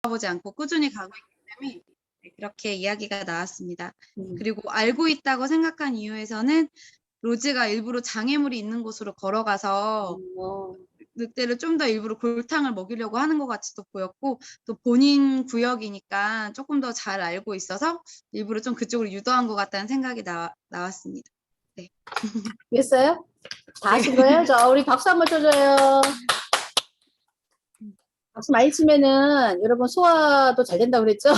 보지 않고 꾸준히 가고 있기 때문에 그렇게 이야기가 나왔습니다. 그리고 알고 있다고 생각한 이유에서는 로즈가 일부러 장애물이 있는 곳으로 걸어가서 늑대를 좀 더 일부러 골탕을 먹이려고 하는 것 같이도 보였고, 또 본인 구역이니까 조금 더 잘 알고 있어서 일부러 좀 그쪽으로 유도한 것 같다는 생각이 나왔습니다. 네. 됐어요? 다 하신 거예요? 자, 우리 박수 한번 쳐줘요. 박수 많이 치면은 여러분 소화도 잘 된다고 그랬죠?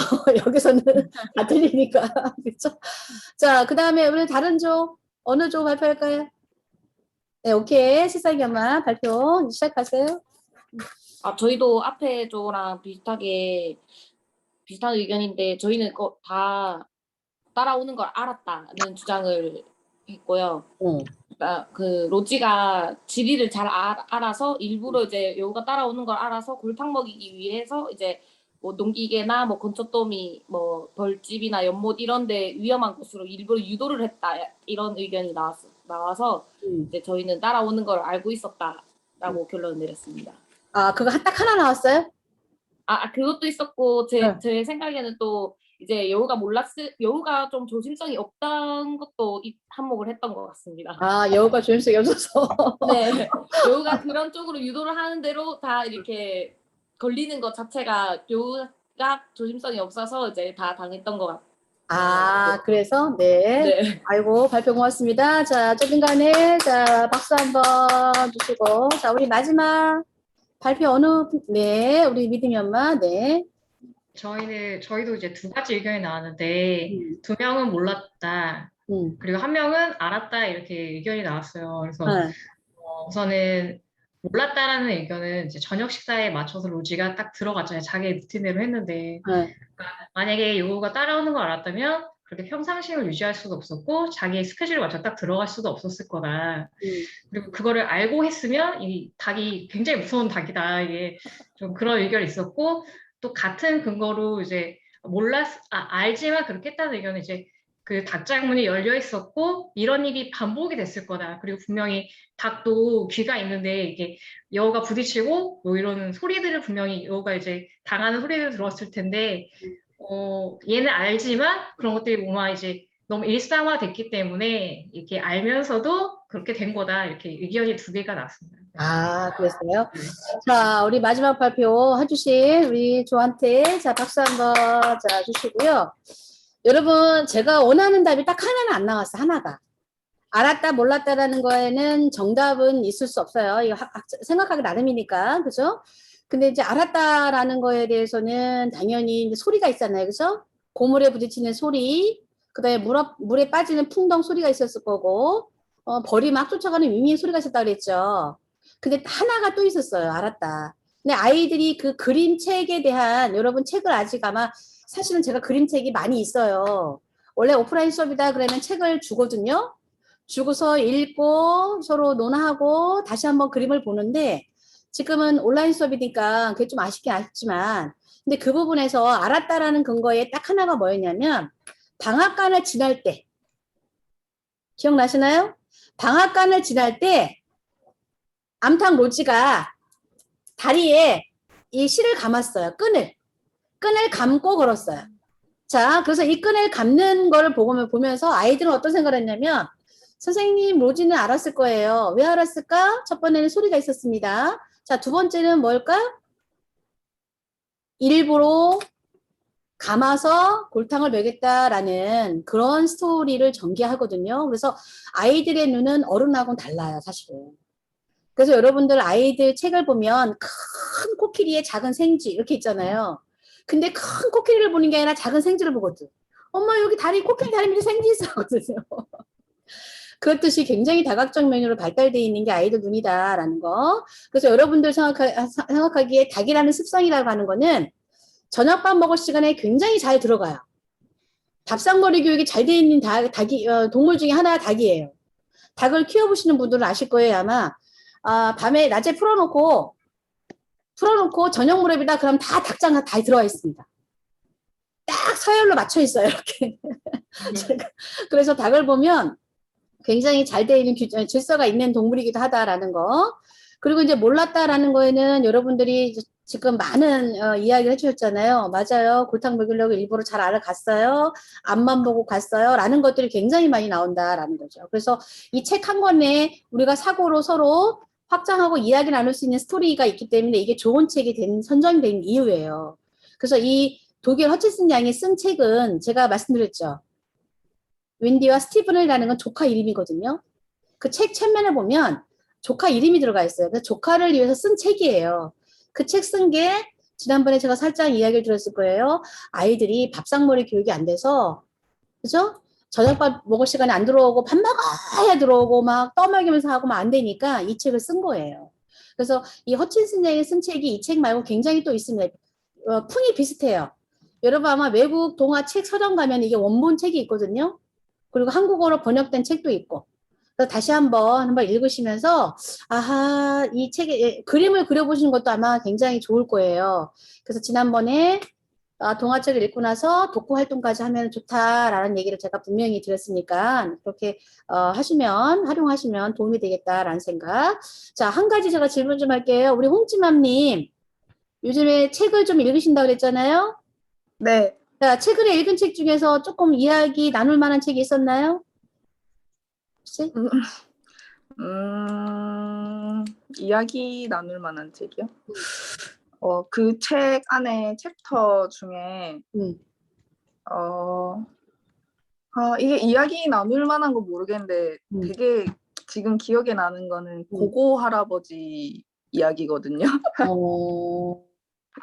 여기서는 다 들리니까. 그렇죠? 자, 그 다음에 우리 다른 조 어느 조 발표할까요? 네, 오케이. 세상이 엄마 발표 시작하세요. 저희도 앞에 조랑 비슷한 의견인데 저희는 다 따라오는 걸 알았다는 주장을 했고요. 그 로지가 지리를 잘 알아서 일부러 이제 여우가 따라오는 걸 알아서 골탕 먹이기 위해서 이제 뭐 농기계나 뭐 건초더미 뭐 벌집이나 연못 이런데 위험한 곳으로 일부러 유도를 했다 이런 의견이 나와서 이제 저희는 따라오는 걸 알고 있었다라고 결론을 내렸습니다. 아, 그거 딱 하나 나왔어요? 그것도 있었고 제 생각에는 또 이제 여우가 좀 조심성이 없던 것도 한몫을 했던 것 같습니다. 여우가 조심성이 없어서. 네, 여우가 그런 쪽으로 유도를 하는 대로 다 이렇게 걸리는 것 자체가 여우가 조심성이 없어서 이제 다 당했던 것 같아요. 그래서 네. 아이고 발표 고맙습니다. 자, 어쨌든 간에 자 박수 한번 주시고 자 우리 마지막 발표 네, 우리 믿음이 엄마 네. 저희도 이제 두 가지 의견이 나왔는데 두 명은 몰랐다. 그리고 한 명은 알았다 이렇게 의견이 나왔어요. 그래서 우선은 몰랐다라는 의견은 이제 저녁 식사에 맞춰서 로지가 딱 들어갔잖아요. 자기 루틴대로 했는데 그러니까 만약에 요거가 따라오는 걸 알았다면 그렇게 평상식을 유지할 수도 없었고 자기의 스케줄에 맞춰 딱 들어갈 수도 없었을 거다. 그리고 그거를 알고 했으면 이 닭이 굉장히 무서운 닭이다. 이게 좀 그런 의견이 있었고 또 같은 근거로 이제 알지만 그렇게 했다는 의견은 이제 그 닭장문이 열려 있었고 이런 일이 반복이 됐을 거다. 그리고 분명히 닭도 귀가 있는데 이게 여우가 부딪히고 뭐 이런 소리들을 분명히 여우가 이제 당하는 소리들을 들었을 텐데 얘는 알지만 그런 것들이 뭔가 이제 너무 일상화됐기 때문에 이렇게 알면서도 그렇게 된 거다. 이렇게 의견이 두 개가 나왔습니다. 그랬어요? 자, 우리 마지막 발표 해주신 우리 조한테 자 박수 한번 자 주시고요. 여러분 제가 원하는 답이 딱 하나는 안 나왔어. 하나가. 알았다 몰랐다라는 거에는 정답은 있을 수 없어요. 이거 생각하기 나름이니까. 그죠? 근데 이제 알았다라는 거에 대해서는 당연히 이제 소리가 있잖아요. 그죠? 고물에 부딪히는 소리, 그 다음에 물에 빠지는 풍덩 소리가 있었을 거고, 벌이 막 쫓아가는 윙윙 소리가 있었다 그랬죠. 근데 하나가 또 있었어요. 알았다. 근데 아이들이 그 그림책에 대한, 여러분 책을 아직 아마, 사실은 제가 그림책이 많이 있어요. 원래 오프라인 수업이다 그러면 책을 주거든요. 주고서 읽고 서로 논하고 다시 한번 그림을 보는데 지금은 온라인 수업이니까 그게 좀 아쉽지만 근데 그 부분에서 알았다라는 근거에 딱 하나가 뭐였냐면 방앗간을 지날 때 기억나시나요? 방앗간을 지날 때 암탉 로지가 다리에 이 실을 감았어요. 끈을 감고 걸었어요. 자, 그래서 이 끈을 감는 거를 보면서 아이들은 어떤 생각을 했냐면 선생님 로지는 알았을 거예요. 왜 알았을까? 첫 번째는 소리가 있었습니다. 자, 두 번째는 뭘까? 일부러 감아서 골탕을 먹였다라는 그런 스토리를 전개하거든요. 그래서 아이들의 눈은 어른하고는 달라요, 사실은. 그래서 여러분들 아이들 책을 보면 큰 코끼리의 작은 생쥐 이렇게 있잖아요. 근데 큰 코끼리를 보는 게 아니라 작은 생쥐를 보거든. 엄마 여기 코끼리 다리 밑에 생쥐 있었거든요. 그렇듯이 굉장히 다각적 면으로 발달되어 있는 게 아이들 눈이다라는 거. 그래서 여러분들 생각하기에 닭이라는 습성이라고 하는 거는 저녁밥 먹을 시간에 굉장히 잘 들어가요. 밥상머리 교육이 잘 되어 있는 동물 중에 하나가 닭이에요. 닭을 키워보시는 분들은 아실 거예요. 아마 낮에 풀어놓고 저녁 무렵이다 그럼 다 닭장 다 들어와 있습니다. 딱 서열로 맞춰 있어요. 이렇게. 그래서 닭을 보면 굉장히 잘 되어 있는 질서가 있는 동물이기도 하다라는 거. 그리고 이제 몰랐다라는 거에는 여러분들이 지금 많은 이야기를 해주셨잖아요. 맞아요. 골탕 먹이려고 일부러 잘 알아갔어요. 앞만 보고 갔어요. 라는 것들이 굉장히 많이 나온다라는 거죠. 그래서 이 책 한 권에 우리가 사고로 서로 확장하고 이야기 나눌 수 있는 스토리가 있기 때문에 이게 좋은 책이 선정된 이유예요. 그래서 이 독일 허치슨 양이 쓴 책은 제가 말씀드렸죠. 윈디와 스티븐이라는 건 조카 이름이거든요. 그 책 책면에 보면 조카 이름이 들어가 있어요. 그래서 조카를 위해서 쓴 책이에요. 그 책 쓴 게 지난번에 제가 살짝 이야기를 들었을 거예요. 아이들이 밥상머리 교육이 안 돼서, 그죠? 저녁밥 먹을 시간에 안 들어오고 밥 먹어야 들어오고 막 떠먹이면서 하고 막 안 되니까 이 책을 쓴 거예요. 그래서 이 허친슨 양이 쓴 책이 이 책 말고 굉장히 또 있습니다. 풍이 비슷해요. 여러분 아마 외국 동화 책 서점 가면 이게 원본 책이 있거든요. 그리고 한국어로 번역된 책도 있고. 그래서 다시 한번 읽으시면서 아하 이 책에 그림을 그려보시는 것도 아마 굉장히 좋을 거예요. 그래서 지난번에 동화책을 읽고 나서 독후 활동까지 하면 좋다라는 얘기를 제가 분명히 드렸으니까 그렇게 활용하시면 도움이 되겠다라는 생각. 자, 한 가지 제가 질문 좀 할게요. 우리 홍지맘님 요즘에 책을 좀 읽으신다고 그랬잖아요. 네. 자, 최근에 읽은 책 중에서 조금 이야기 나눌 만한 책이 있었나요? 혹시? 이야기 나눌 만한 책이요? 그 책 안에 챕터 중에 이게 이야기 나눌 만한 거 모르겠는데 되게 지금 기억에 나는 거는 고고 할아버지 이야기거든요.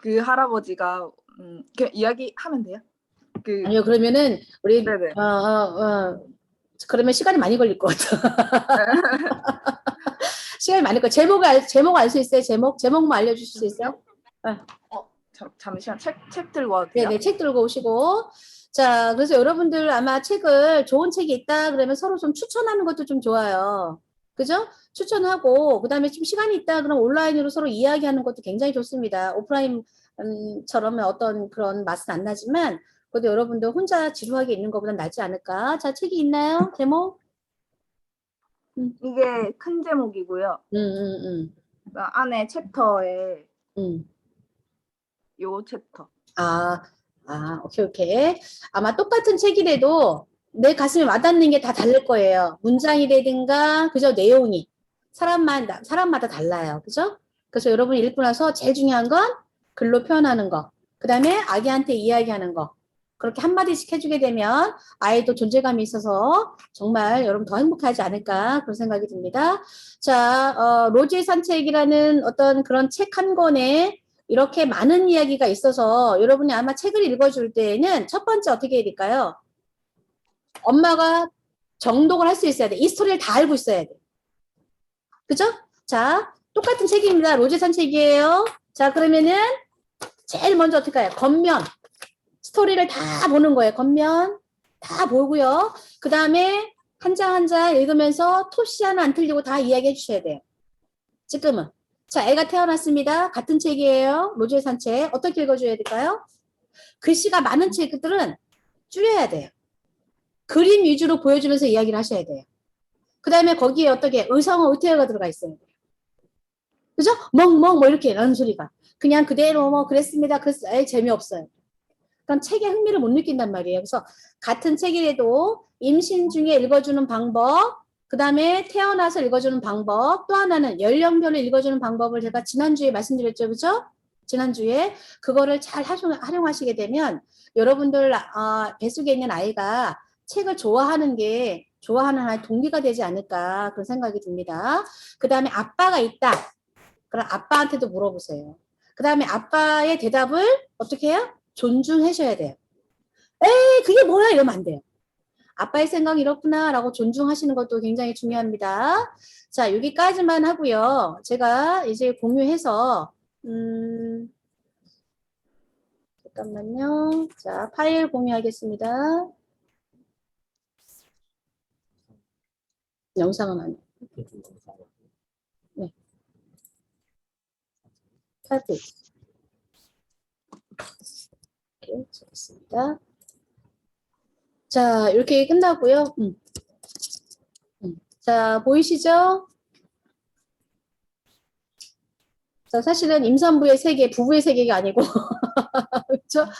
그 할아버지가 그냥 이야기하면 돼요? 아니요, 그러면은 우리 네네. 그러면 시간이 많이 걸릴 것 같아. 시간이 많을 거. 제목 알 수 있어요? 제목만 알려주실 수 있어요? 잠시만 책 들고 와도 돼요? 네네, 책 들고 오시고. 자, 그래서 여러분들 아마 좋은 책이 있다 그러면 서로 좀 추천하는 것도 좀 좋아요. 그죠? 추천하고, 그 다음에 좀 시간이 있다 그러면 온라인으로 서로 이야기하는 것도 굉장히 좋습니다. 오프라인처럼 어떤 그런 맛은 안 나지만, 그래도 여러분들 혼자 지루하게 있는 것보단 낫지 않을까? 자, 책이 있나요? 제목? 이게 큰 제목이고요. 그 안에 챕터에 요 챕터. 오케이. 아마 똑같은 책이라도 내 가슴에 와닿는 게 다 다를 거예요. 문장이라든가, 그죠? 내용이. 사람마다 달라요. 그죠? 그래서 여러분이 읽고 나서 제일 중요한 건 글로 표현하는 거. 그 다음에 아기한테 이야기하는 거. 그렇게 한마디씩 해주게 되면 아이도 존재감이 있어서 정말 여러분 더 행복하지 않을까 그런 생각이 듭니다. 자, 로즈의 산책이라는 어떤 그런 책 한 권에 이렇게 많은 이야기가 있어서 여러분이 아마 책을 읽어줄 때에는 첫 번째 어떻게 해야 될까요? 엄마가 정독을 할 수 있어야 돼. 이 스토리를 다 알고 있어야 돼. 그죠? 자, 똑같은 책입니다. 로제 산책이에요. 자, 그러면은 제일 먼저 어떻게 해요? 겉면. 스토리를 다 보는 거예요. 겉면. 다 보고요. 그 다음에 한 장 한 장 읽으면서 토시 하나 안 틀리고 다 이야기해 주셔야 돼요. 지금은. 자, 애가 태어났습니다. 같은 책이에요. 로즈의 산책. 어떻게 읽어줘야 될까요? 글씨가 많은 책들은 줄여야 돼요. 그림 위주로 보여주면서 이야기를 하셔야 돼요. 그 다음에 거기에 어떻게 의성어 의태어가 들어가 있어요. 그죠? 멍멍 뭐 이렇게 라는 소리가. 그냥 그대로 뭐 그랬습니다. 재미없어요. 그럼 책에 흥미를 못 느낀단 말이에요. 그래서 같은 책이라도 임신 중에 읽어주는 방법, 그 다음에 태어나서 읽어주는 방법, 또 하나는 연령별로 읽어주는 방법을 제가 지난주에 말씀드렸죠. 그죠? 지난주에 그거를 잘 활용하시게 되면 여러분들 뱃속에 있는 아이가 책을 좋아하는 하나의 동기가 되지 않을까 그런 생각이 듭니다. 그 다음에 아빠가 있다. 그럼 아빠한테도 물어보세요. 그 다음에 아빠의 대답을 어떻게 해요? 존중하셔야 돼요. 에이 그게 뭐야 이러면 안 돼요. 아빠의 생각이 이렇구나 라고 존중하시는 것도 굉장히 중요합니다. 자, 여기까지만 하고요. 제가 이제 공유해서 잠깐만요. 자, 파일 공유하겠습니다. 영상은 아니에요. 네. 카드. 이렇게 적겠습니다. 자, 이렇게 끝나고요. 자, 보이시죠? 그래서 사실은 임산부의 세계, 부부의 세계가 아니고 그렇죠?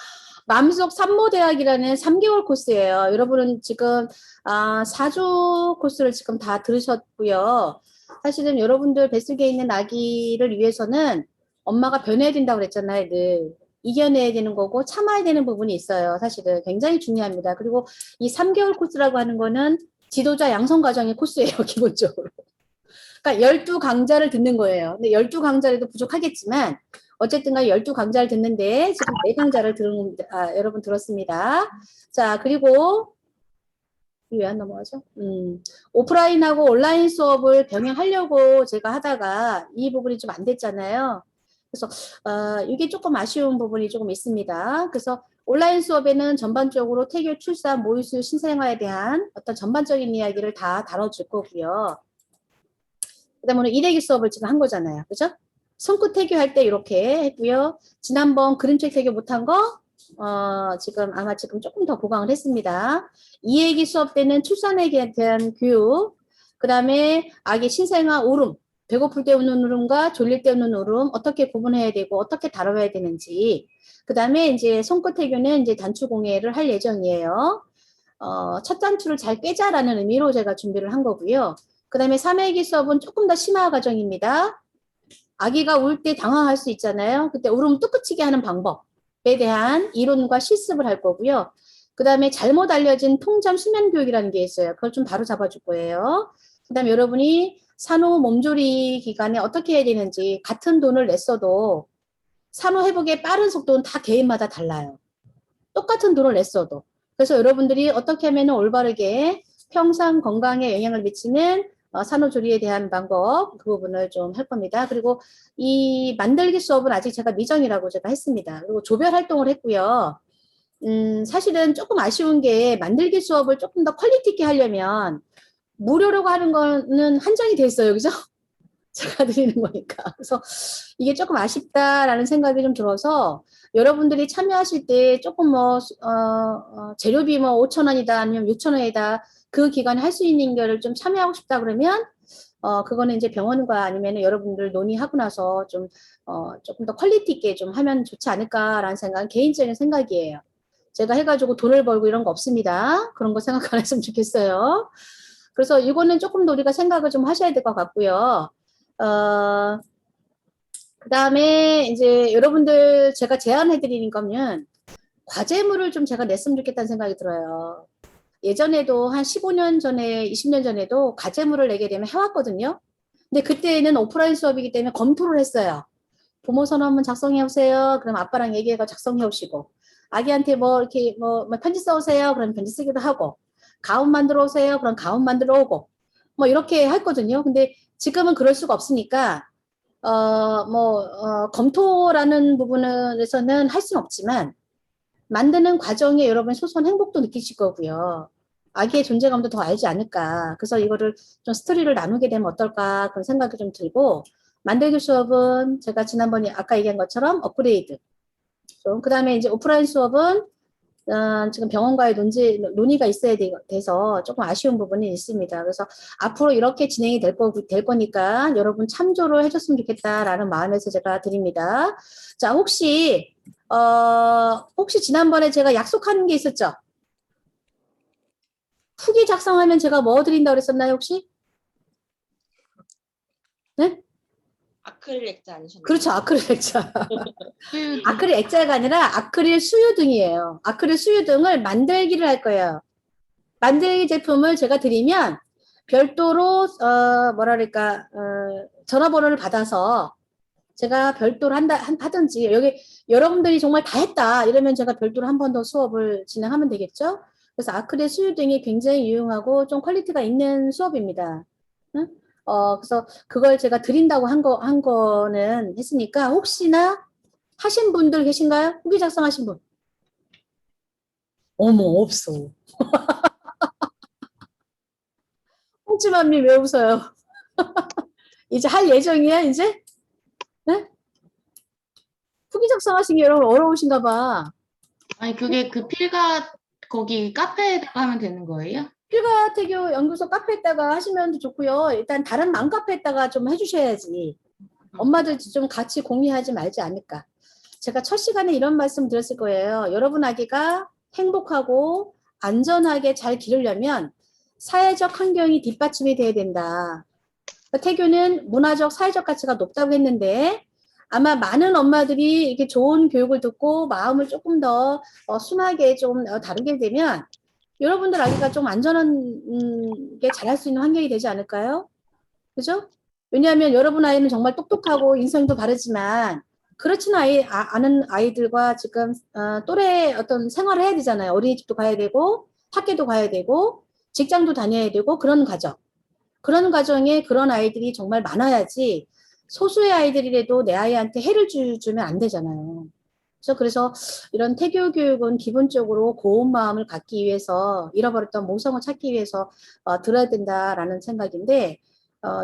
맘속 산모대학이라는 3개월 코스예요. 여러분은 지금 4주 코스를 지금 다 들으셨고요. 사실은 여러분들 뱃속에 있는 아기를 위해서는 엄마가 변해야 된다고 그랬잖아요. 늘 이겨내야 되는 거고 참아야 되는 부분이 있어요. 사실은 굉장히 중요합니다. 그리고 이 3개월 코스라고 하는 거는 지도자 양성 과정의 코스예요. 기본적으로. 그러니까 12강좌를 듣는 거예요. 근데 12강좌라도 부족하겠지만 어쨌든 간에 12강좌를 듣는데 지금 4강좌를 여러분 들었습니다. 자, 그리고 왜 안 넘어가죠? 오프라인하고 온라인 수업을 병행하려고 제가 하다가 이 부분이 좀 안 됐잖아요. 그래서 이게 조금 아쉬운 부분이 조금 있습니다. 그래서 온라인 수업에는 전반적으로 태교, 출산, 모유수유, 신생아에 대한 어떤 전반적인 이야기를 다 다뤄줄 거고요. 그다음에 오늘 일회기 수업을 지금 한 거잖아요. 그죠? 손끝 태교할 때 이렇게 했고요. 지난번 그림책 태교 못한 거 지금 아마 지금 조금 더 보강을 했습니다. 이해기 수업 때는 출산에 대한 교육, 그 다음에 아기 신생아 울음, 배고플 때 우는 울음과 졸릴 때 우는 울음 어떻게 구분해야 되고 어떻게 다뤄야 되는지, 그 다음에 이제 손끝 태교는 이제 단추 공예를 할 예정이에요. 첫 단추를 잘 꿰자라는 의미로 제가 준비를 한 거고요. 그 다음에 3회기 수업은 조금 더 심화 과정입니다. 아기가 울 때 당황할 수 있잖아요. 그때 울음 뚝 그치게 하는 방법에 대한 이론과 실습을 할 거고요. 그 다음에 잘못 알려진 통잠 수면 교육이라는 게 있어요. 그걸 좀 바로 잡아줄 거예요. 그 다음에 여러분이 산후 몸조리 기간에 어떻게 해야 되는지 같은 돈을 냈어도 산후 회복의 빠른 속도는 다 개인마다 달라요. 똑같은 돈을 냈어도. 그래서 여러분들이 어떻게 하면 올바르게 평상 건강에 영향을 미치는 산후조리에 대한 방법, 그 부분을 좀 할 겁니다. 그리고 이 만들기 수업은 아직 제가 미정이라고 제가 했습니다. 그리고 조별 활동을 했고요. 사실은 조금 아쉬운 게 만들기 수업을 조금 더 퀄리티 있게 하려면 무료로 하는 거는 한정이 돼 있어요. 그죠? 제가 드리는 거니까. 그래서 이게 조금 아쉽다라는 생각이 좀 들어서 여러분들이 참여하실 때 조금 재료비 5,000원이다 아니면 6,000원이다 그 기간에 할 수 있는 거를 좀 참여하고 싶다 그러면 그거는 이제 병원과 아니면 여러분들 논의하고 나서 좀 조금 더 퀄리티 있게 좀 하면 좋지 않을까라는 생각은 개인적인 생각이에요. 제가 해가지고 돈을 벌고 이런 거 없습니다. 그런 거 생각 안 했으면 좋겠어요. 그래서 이거는 조금 더 우리가 생각을 좀 하셔야 될 것 같고요. 그 다음에 이제 여러분들 제가 제안해 드리는 거면 과제물을 좀 제가 냈으면 좋겠다는 생각이 들어요. 예전에도 한 15년 전에 20년 전에도 과제물을 내게 되면 해왔거든요. 근데 그때는 오프라인 수업이기 때문에 검토를 했어요. 부모 선언 한번 작성해 오세요. 그럼 아빠랑 얘기해서 작성해 오시고 아기한테 이렇게 편지 써오세요. 그럼 편지 쓰기도 하고 가운 만들어 오세요. 그럼 가운 만들어 오고 이렇게 했거든요. 근데 지금은 그럴 수가 없으니까 검토라는 부분에서는 할 수는 없지만 만드는 과정에 여러분 소소한 행복도 느끼실 거고요. 아기의 존재감도 더 알지 않을까. 그래서 이거를 좀 스토리를 나누게 되면 어떨까 그런 생각이 좀 들고 만들기 수업은 제가 지난번에 아까 얘기한 것처럼 업그레이드. 그 다음에 이제 오프라인 수업은 지금 병원과의 논의가 있어야 돼서 조금 아쉬운 부분이 있습니다. 그래서 앞으로 이렇게 진행이 될 거니까 여러분 참조를 해줬으면 좋겠다라는 마음에서 제가 드립니다. 자, 혹시 지난번에 제가 약속한 게 있었죠? 후기 작성하면 제가 뭐 드린다고 그랬었나요, 혹시? 네? 아크릴 액자 아니셨나요? 그렇죠. 아크릴 액자. 아크릴 액자가 아니라 아크릴 수유등이에요. 아크릴 수유등을 만들기를 할 거예요. 만들기 제품을 제가 드리면 별도로 전화번호를 받아서 제가 별도로 하든지 여기 여러분들이 정말 다 했다 이러면 제가 별도로 한 번 더 수업을 진행하면 되겠죠. 그래서 아크릴 수유등이 굉장히 유용하고 좀 퀄리티가 있는 수업입니다. 응? 그래서 그걸 제가 드린다고 한 거는 했으니까 혹시나 하신 분들 계신가요? 후기 작성하신 분? 어머, 없어. 홍지만미 왜 웃어요? 이제 할 예정이야, 이제? 네? 후기 작성하시기 여러분 어려우신가 봐. 아니 그게 그 필가 거기 카페에다가 하면 되는 거예요? 필가태교 연구소 카페에다가 하시면 좋고요. 일단 다른 맘카페에다가 좀 해주셔야지. 엄마들 좀 같이 공유하지 말지 않을까. 제가 첫 시간에 이런 말씀 드렸을 거예요. 여러분 아기가 행복하고 안전하게 잘 기르려면 사회적 환경이 뒷받침이 돼야 된다. 태교는 문화적, 사회적 가치가 높다고 했는데 아마 많은 엄마들이 이렇게 좋은 교육을 듣고 마음을 조금 더 순하게 좀 다루게 되면 여러분들 아기가 좀 안전하게 잘할 수 있는 환경이 되지 않을까요? 그죠? 왜냐하면 여러분 아이는 정말 똑똑하고 인성도 바르지만 그렇지는 않은 아이들과 지금 또래 어떤 생활을 해야 되잖아요. 어린이집도 가야 되고 학교도 가야 되고 직장도 다녀야 되고 그런 가정. 그런 가정에 그런 아이들이 정말 많아야지 소수의 아이들이라도 내 아이한테 해를 주면 안 되잖아요. 그래서 이런 태교 교육은 기본적으로 고운 마음을 갖기 위해서 잃어버렸던 모성을 찾기 위해서 들어야 된다라는 생각인데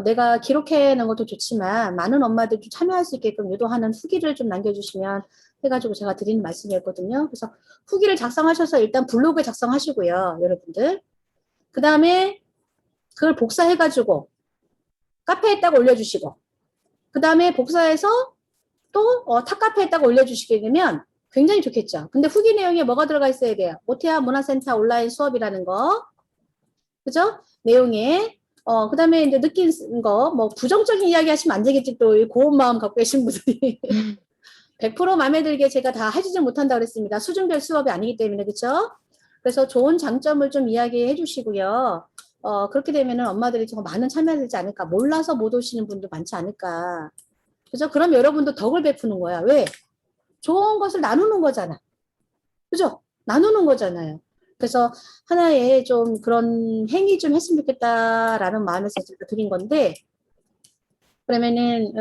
내가 기록해 놓은 것도 좋지만 많은 엄마들 좀 참여할 수 있게끔 유도하는 후기를 좀 남겨주시면 해가지고 제가 드리는 말씀이었거든요. 그래서 후기를 작성하셔서 일단 블로그에 작성하시고요, 여러분들. 그 다음에 그걸 복사해가지고 카페에 딱 올려주시고 그 다음에 복사해서 또 탑카페에 딱 올려주시게 되면 굉장히 좋겠죠. 근데 후기 내용에 뭐가 들어가 있어야 돼요? 오태아 문화센터 온라인 수업이라는 거. 그죠? 내용에 그 다음에 이제 느낀 거, 뭐, 부정적인 이야기 하시면 안 되겠지, 또, 고운 마음 갖고 계신 분들이. 100% 마음에 들게 제가 다 해주지 못한다고 그랬습니다. 수준별 수업이 아니기 때문에, 그쵸? 그래서 좋은 장점을 좀 이야기해 주시고요. 그렇게 되면은 엄마들이 정말 많은 참여되지 않을까. 몰라서 못 오시는 분도 많지 않을까. 그죠? 그럼 여러분도 덕을 베푸는 거야. 왜? 좋은 것을 나누는 거잖아. 그죠? 나누는 거잖아요. 그래서 하나의 좀 그런 행위 좀 했으면 좋겠다라는 마음에서 제가 드린 건데, 그러면은,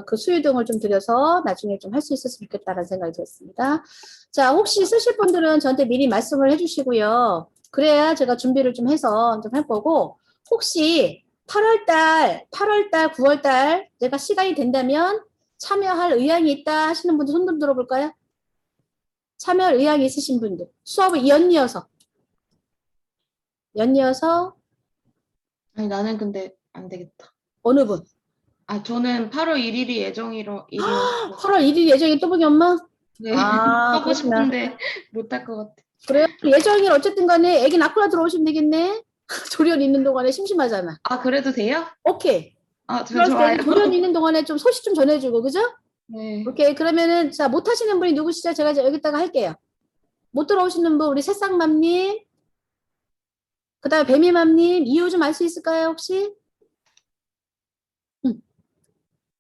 그 수유등을 좀 드려서 나중에 좀 할 수 있었으면 좋겠다라는 생각이 들었습니다. 자, 혹시 쓰실 분들은 저한테 미리 말씀을 해주시고요. 그래야 제가 준비를 좀 해서 좀 할 거고, 혹시 8월달, 9월달 내가 시간이 된다면 참여할 의향이 있다 하시는 분들 손 좀 들어볼까요? 참여할 의향이 있으신 분들. 수업을 연이어서. 아니, 나는 근데 안 되겠다. 어느 분? 아, 저는 8월 1일이 예정이라서 8월 1일 예정이 또 보기 엄마? 네. 아, 하고 그렇구나. 싶은데 못할 것 같아. 그래요? 예정일 어쨌든 간에 애기 낳고 들어오시면 되겠네? 조련 있는 동안에 심심하잖아. 아, 그래도 돼요? 오케이. 아, 저 그럴 좋아요. 때 조련 있는 동안에 좀 소식 좀 전해주고, 그죠? 네. 오케이. 그러면은, 자, 못 하시는 분이 누구시죠? 제가 여기다가 할게요. 못 들어오시는 분, 우리 새싹맘님, 그 다음에 뱀이맘님, 이유 좀 알 수 있을까요, 혹시?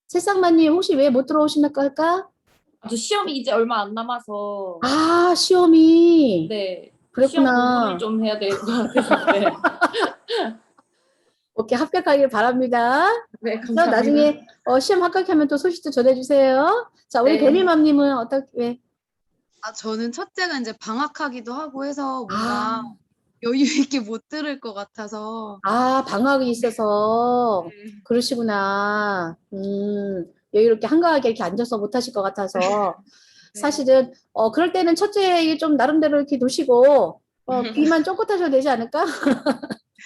새싹맘님, 혹시 왜 못 들어오시는가 할까? 저 시험이 이제 얼마 안 남아서 아, 시험이. 네 시험 그랬구나. 공부를 좀 해야 될 것 같아서 네. 오케이, 합격하길 바랍니다. 네 그래서 감사합니다. 나중에 시험 합격하면 또 소식도 전해주세요. 자, 우리 네. 뱀이맘님은 어떻게? 저는 첫째가 이제 방학하기도 하고 해서 뭔가 아, 여유 있게 못 들을 것 같아서. 방학이 있어서 네. 그러시구나. 여유롭게 한가하게 이렇게 앉아서 못 하실 것 같아서 네. 사실은 그럴 때는 첫째 좀 나름대로 이렇게 두시고 귀만 쫑긋하셔도 되지 않을까?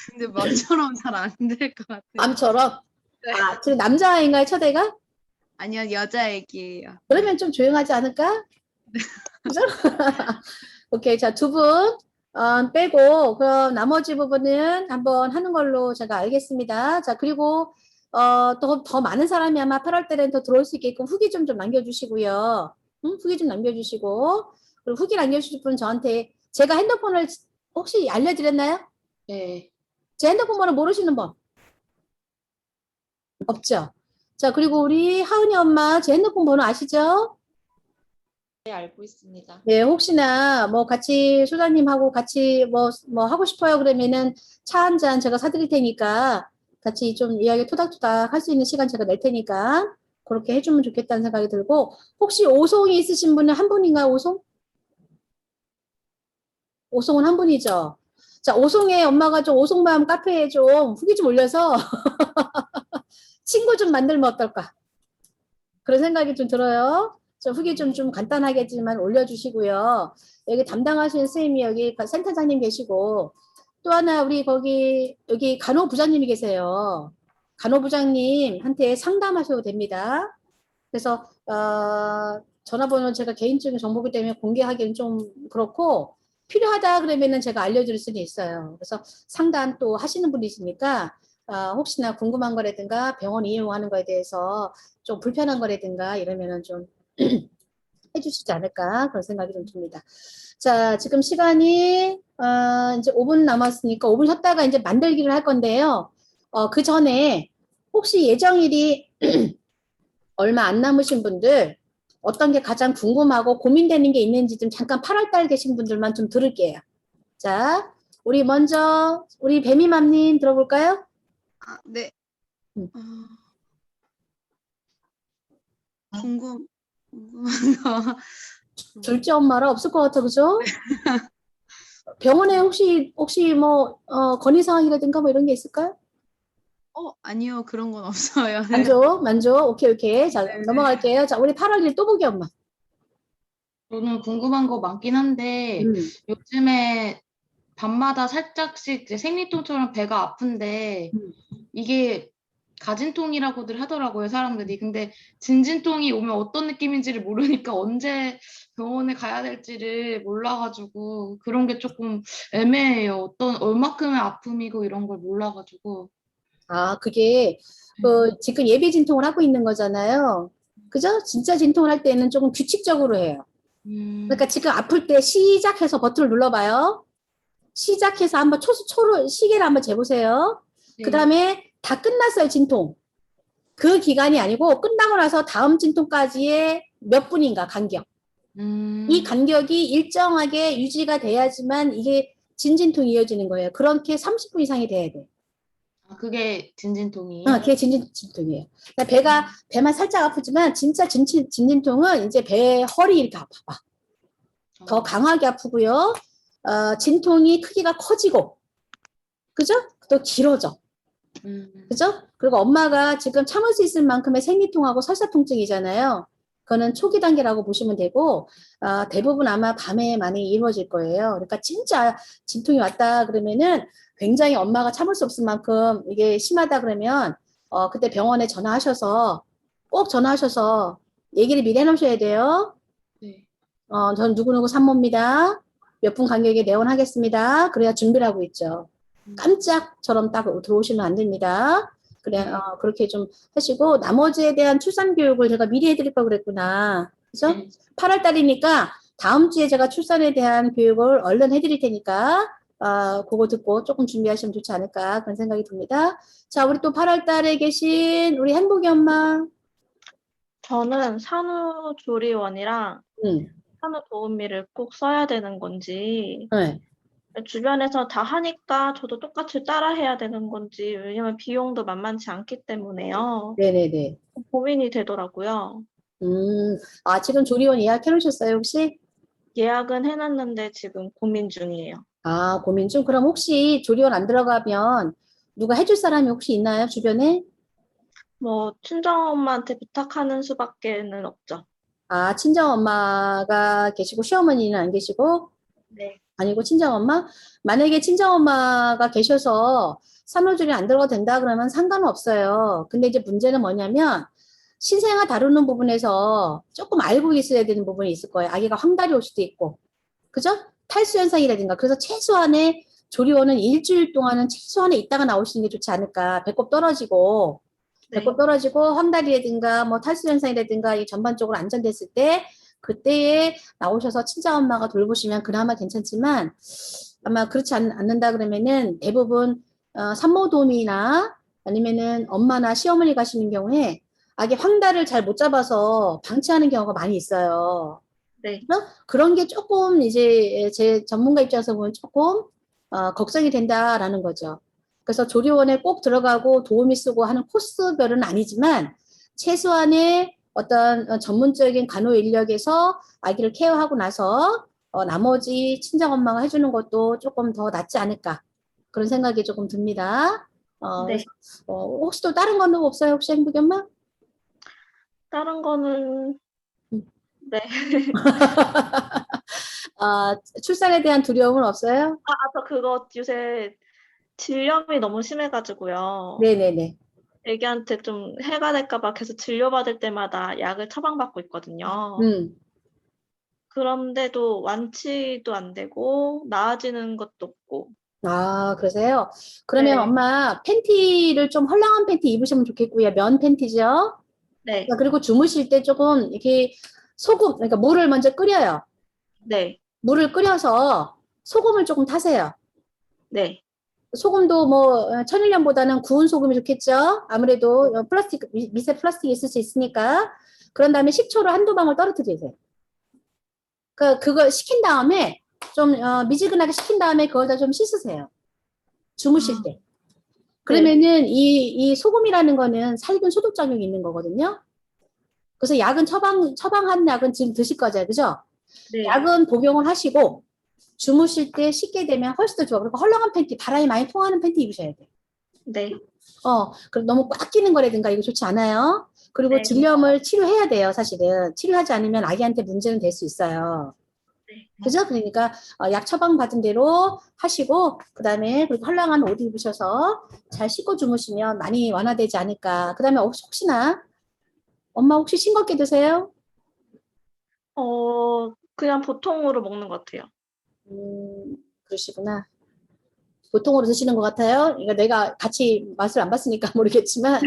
근데 맘처럼 잘 안 될 것 같아요. 암처럼. 네. 아, 저 남자아이인가요, 첫애가? 아니요, 여자 애기예요. 그러면 좀 조용하지 않을까? 그죠? 오케이, 자, 두 분 빼고 그럼 나머지 부분은 한번 하는 걸로 제가 알겠습니다. 자, 그리고 또 더 많은 사람이 아마 8월 달엔 더 들어올 수 있게끔 후기 좀 남겨주시고요. 후기 좀 남겨주시고 그리고 후기 남겨주실 분 저한테 제가 핸드폰을 혹시 알려드렸나요? 네. 제 핸드폰 번호 모르시는 분? 없죠? 자, 그리고 우리 하은이 엄마 제 핸드폰 번호 아시죠? 네 알고 있습니다. 네, 혹시나 뭐 같이 소장님하고 같이 뭐 하고 싶어요 그러면은 차 한 잔 제가 사드릴 테니까 같이 좀 이야기 토닥토닥 할 수 있는 시간 제가 낼 테니까 그렇게 해주면 좋겠다는 생각이 들고 혹시 오송이 있으신 분은 한 분인가요, 오송? 오송은 한 분이죠. 자, 오송에 엄마가 좀 오송마음 카페에 좀 후기 좀 올려서 친구 좀 만들면 어떨까? 그런 생각이 좀 들어요. 저 후기 좀 간단하겠지만 올려주시고요. 여기 담당하시는 선생님이 여기 센터장님 계시고 또 하나 우리 여기 간호부장님이 계세요. 간호부장님한테 상담하셔도 됩니다. 그래서 전화번호는 제가 개인적인 정보기 때문에 공개하기는 좀 그렇고 필요하다 그러면은 제가 알려드릴 수는 있어요. 그래서 상담 또 하시는 분이시니까 혹시나 궁금한 거라든가 병원 이용하는 거에 대해서 좀 불편한 거라든가 이러면은 좀 해주시지 않을까 그런 생각이 좀 듭니다. 자, 지금 시간이 이제 5분 남았으니까 5분 쉬었다가 이제 만들기를 할 건데요. 그 전에 혹시 예정일이 얼마 안 남으신 분들 어떤 게 가장 궁금하고 고민되는 게 있는지 좀 잠깐 8월 달 계신 분들만 좀 들을게요. 자, 우리 먼저 우리 배미맘님 들어볼까요? 네. 음. 궁금한 거. 둘째 엄마라 없을 것 같아, 그죠? 병원에 혹시 뭐 건의 사항이라든가 뭐 이런 게 있을까요? 아니요. 그런 건 없어요. 네. 만족. 오케이. 자, 네. 넘어갈게요. 자, 우리 8월 1일 또 보기 엄마. 저는 궁금한 거 많긴 한데 요즘에 밤마다 살짝씩 이제 생리통처럼 배가 아픈데 이게 가진통이라고들 하더라고요, 사람들이. 근데 진진통이 오면 어떤 느낌인지를 모르니까 언제 병원에 가야 될지를 몰라가지고 그런 게 조금 애매해요. 얼마큼의 아픔이고 이런 걸 몰라가지고. 그게 지금 예비 진통을 하고 있는 거잖아요. 그죠? 진짜 진통을 할 때는 조금 규칙적으로 해요. 그러니까 지금 아플 때 시작해서 버튼을 눌러봐요. 시작해서 한번 초를 시계를 한번 재보세요. 네. 그 다음에 다 끝났어요, 진통. 그 기간이 아니고 끝나고 나서 다음 진통까지의 몇 분인가 간격. 이 간격이 일정하게 유지가 돼야지만 이게 진진통이 이어지는 거예요. 그렇게 30분 이상이 돼야 돼. 그게 진진통이에요? 그게 진진통이에요. 그러니까 배만 살짝 아프지만 진짜 진진통은 이제 배 허리 이렇게 아파. 더 강하게 아프고요. 진통이 크기가 커지고, 그죠? 또 길어져. 그죠? 그리고 엄마가 지금 참을 수 있을 만큼의 생리통하고 설사통증이잖아요. 그거는 초기 단계라고 보시면 되고, 대부분 아마 밤에 많이 이루어질 거예요. 그러니까 진짜 진통이 왔다 그러면은 굉장히 엄마가 참을 수 없을 만큼 이게 심하다 그러면, 그때 병원에 꼭 전화하셔서 얘기를 미리 해놓으셔야 돼요. 네. 전 누구누구 산모입니다. 몇 분 간격에 내원하겠습니다. 그래야 준비를 하고 있죠. 깜짝처럼 딱 들어오시면 안 됩니다. 그래, 그렇게 좀 하시고, 나머지에 대한 출산 교육을 제가 미리 해드릴 걸 그랬구나. 그죠? 8월 달이니까 다음 주에 제가 출산에 대한 교육을 얼른 해드릴 테니까, 그거 듣고 조금 준비하시면 좋지 않을까, 그런 생각이 듭니다. 자, 우리 또 8월 달에 계신 우리 행복이 엄마. 저는 산후조리원이랑 산후도우미를 꼭 써야 되는 건지, 네. 주변에서 다 하니까 저도 똑같이 따라 해야 되는 건지, 왜냐면 비용도 만만치 않기 때문에요. 네네네. 고민이 되더라고요. 지금 조리원 예약해 놓으셨어요, 혹시? 예약은 해놨는데 지금 고민 중이에요. 고민 중? 그럼 혹시 조리원 안 들어가면 누가 해줄 사람이 혹시 있나요, 주변에? 뭐, 친정엄마한테 부탁하는 수밖에는 없죠. 친정엄마가 계시고 시어머니는 안 계시고? 네. 아니고 친정엄마? 만약에 친정엄마가 계셔서 산후조리 안 들어가도 된다 그러면 상관은 없어요. 근데 이제 문제는 뭐냐면 신생아 다루는 부분에서 조금 알고 있어야 되는 부분이 있을 거예요. 아기가 황달이 올 수도 있고. 그죠? 탈수 현상이라든가. 그래서 최소한의 조리원은 일주일 동안은 최소한에 있다가 나오시는 게 좋지 않을까. 배꼽 떨어지고 황달이라든가 뭐 탈수 현상이라든가 이 전반적으로 안전됐을 때 그때에 나오셔서 친정엄마가 돌보시면 그나마 괜찮지만 아마 그렇지 않는다 그러면은 대부분 산모도우미나 아니면은 엄마나 시어머니 가시는 경우에 아기 황달을 잘 못 잡아서 방치하는 경우가 많이 있어요. 네. 그런 게 조금 이제 제 전문가 입장에서 보면 조금 걱정이 된다라는 거죠. 그래서 조리원에 꼭 들어가고 도우미 쓰고 하는 코스별은 아니지만 최소한의 어떤 전문적인 간호 인력에서 아기를 케어하고 나서 나머지 친정엄마가 해주는 것도 조금 더 낫지 않을까 그런 생각이 조금 듭니다. 네. 혹시 또 다른 거는 없어요? 혹시 행복이 엄마? 다른 거는, 네. 출산에 대한 두려움은 없어요? 저 그거 요새 질염이 너무 심해가지고요. 네네네. 애기한테 좀 해가 될까 봐 계속 진료받을 때마다 약을 처방받고 있거든요. 그런데도 완치도 안 되고 나아지는 것도 없고. 아, 그러세요? 그러면 네. 엄마 팬티를 좀 헐렁한 팬티 입으시면 좋겠고요. 면 팬티죠? 네. 그리고 주무실 때 조금 이렇게 소금, 그러니까 물을 먼저 끓여요. 네. 물을 끓여서 소금을 조금 타세요. 네. 소금도 뭐 천일염보다는 구운 소금이 좋겠죠? 아무래도 플라스틱, 미세 플라스틱이 있을 수 있으니까. 그런 다음에 식초를 한두 방울 떨어뜨리세요. 그거 식힌 다음에 좀 미지근하게 식힌 다음에 그걸 다 좀 씻으세요. 주무실 때. 그러면은 이 소금이라는 거는 살균 소독 작용이 있는 거거든요. 그래서 약은 처방한 약은 지금 드실 거죠, 그죠? 네. 약은 복용을 하시고 주무실 때 씻게 되면 훨씬 더 좋아. 그리고 헐렁한 팬티, 바람이 많이 통하는 팬티 입으셔야 돼. 네. 그리고 너무 꽉 끼는 거라든가 이거 좋지 않아요. 그리고 네. 질염을 치료해야 돼요, 사실은. 치료하지 않으면 아기한테 문제는 될 수 있어요. 네. 그죠? 그러니까 약 처방 받은 대로 하시고 그다음에 그리고 헐렁한 옷 입으셔서 잘 씻고 주무시면 많이 완화되지 않을까. 그다음에 혹시나 엄마 혹시 싱겁게 드세요? 그냥 보통으로 먹는 것 같아요. 그러시구나. 보통으로 드시는 것 같아요. 그러니까 내가 같이 맛을 안 봤으니까 모르겠지만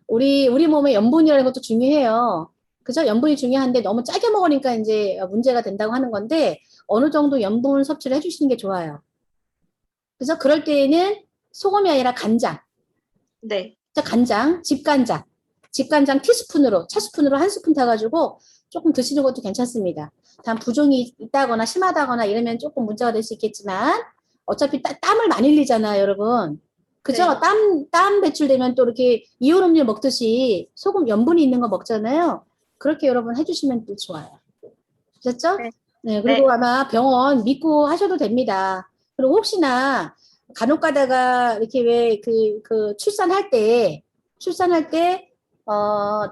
우리 몸의 염분이라는 것도 중요해요. 그죠? 염분이 중요한데 너무 짜게 먹으니까 이제 문제가 된다고 하는 건데 어느 정도 염분 섭취를 해주시는 게 좋아요. 그래서 그럴 때에는 소금이 아니라 간장. 네. 간장, 집간장 티스푼으로, 차스푼으로 한 스푼 타가지고 조금 드시는 것도 괜찮습니다. 단 부종이 있다거나 심하다거나 이러면 조금 문제가 될 수 있겠지만 어차피 땀을 많이 흘리잖아요, 여러분. 그죠? 네. 땀 배출되면 또 이렇게 이온 음료 먹듯이 소금 염분이 있는 거 먹잖아요. 그렇게 여러분 해주시면 또 좋아요. 됐죠? 네. 네, 그리고 네. 아마 병원 믿고 하셔도 됩니다. 그리고 혹시나 간혹 가다가 이렇게 왜 출산할 때,